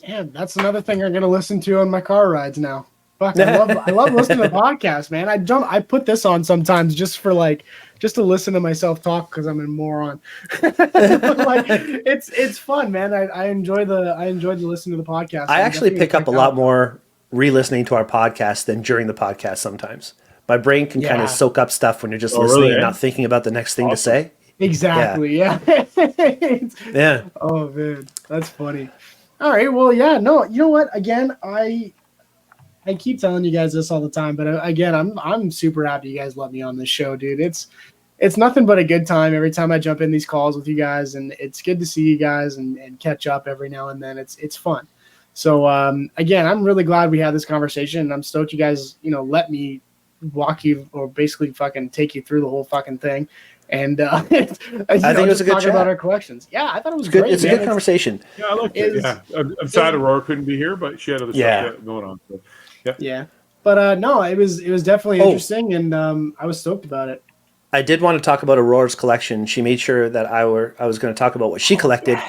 Yeah, that's another thing I'm going to listen to on my car rides now. Fuck, I love listening to podcasts, man. I put this on sometimes just to listen to myself talk because I'm a moron. Like, it's fun, man. I enjoy the listening to the podcast. I actually pick up a lot more re-listening to our podcast than during the podcast sometimes. My brain can kind of soak up stuff when you're just listening and not thinking about the next thing to say. Exactly. Yeah. Yeah. Oh man, that's funny. All right. Well, yeah. No, you know what? Again, I keep telling you guys this all the time, but again, I'm super happy you guys let me on this show, dude. It's nothing but a good time every time I jump in these calls with you guys, and it's good to see you guys and catch up every now and then. It's fun. So again, I'm really glad we had this conversation, and I'm stoked you guys, let me walk you or basically fucking take you through the whole fucking thing. And I think it was a good chat about our collections. Yeah, I thought it was good. great. It's a good conversation. Yeah, I liked it. Yeah, I'm sad Aurora couldn't be here, but she had other stuff going on. So, yeah. But no, it was definitely interesting, and I was stoked about it. I did want to talk about Aurora's collection. She made sure that I was going to talk about what she collected,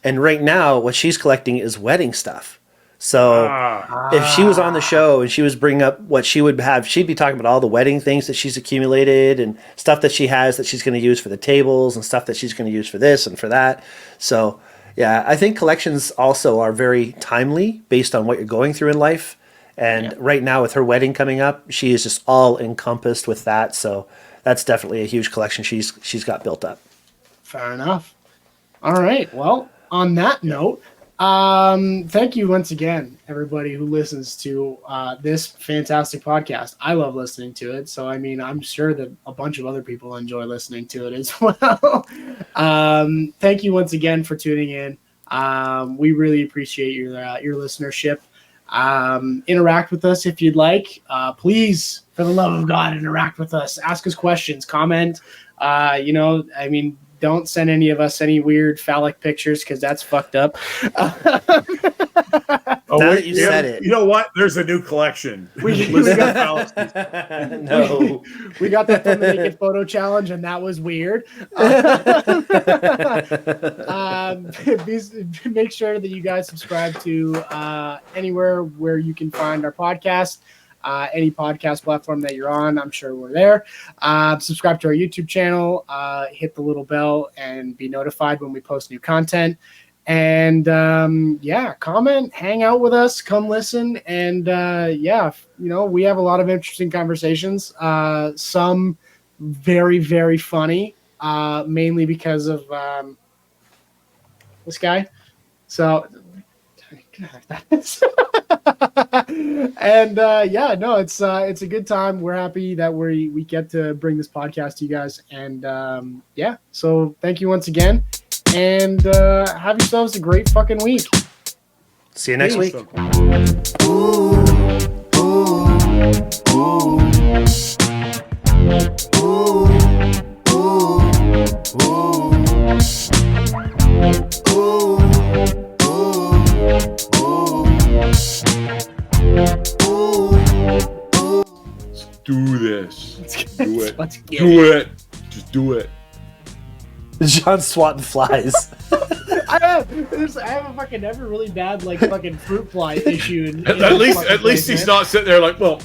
and right now what she's collecting is wedding stuff. So if she was on the show and she was bringing up what she would have, she'd be talking about all the wedding things that she's accumulated and stuff that she has that she's going to use for the tables and stuff that she's going to use for this and for that. So yeah, I think collections also are very timely based on what you're going through in life. And right now with her wedding coming up, she is just all encompassed with that. So that's definitely a huge collection she's got built up. Fair enough. All right. Well, on that note, thank you once again, everybody who listens to this fantastic podcast. I love listening to it. So, I mean, I'm sure that a bunch of other people enjoy listening to it as well. Thank you once again for tuning in. We really appreciate your listenership. Interact with us if you'd like. Please, for the love of God, interact with us. Ask us questions, comment. Don't send any of us any weird phallic pictures because that's fucked up. Now that you said it. You know what? There's a new collection. No. We got that from the Naked Photo Challenge, and that was weird. Make sure that you guys subscribe to anywhere where you can find our podcast. Any podcast platform that you're on, I'm sure we're there. Subscribe to our YouTube channel, hit the little bell, and be notified when we post new content. And comment, hang out with us, come listen, and we have a lot of interesting conversations. Some very, very funny, mainly because of this guy. So. And it's a good time. We're happy that we get to bring this podcast to you guys, and so thank you once again, and have yourselves a great fucking week. See you next week. Do this. Do it. Let's get Do it. Just do it. Shawn's swatting flies. I have a fucking never really bad like fucking fruit fly issue. At least he's not sitting there like, well,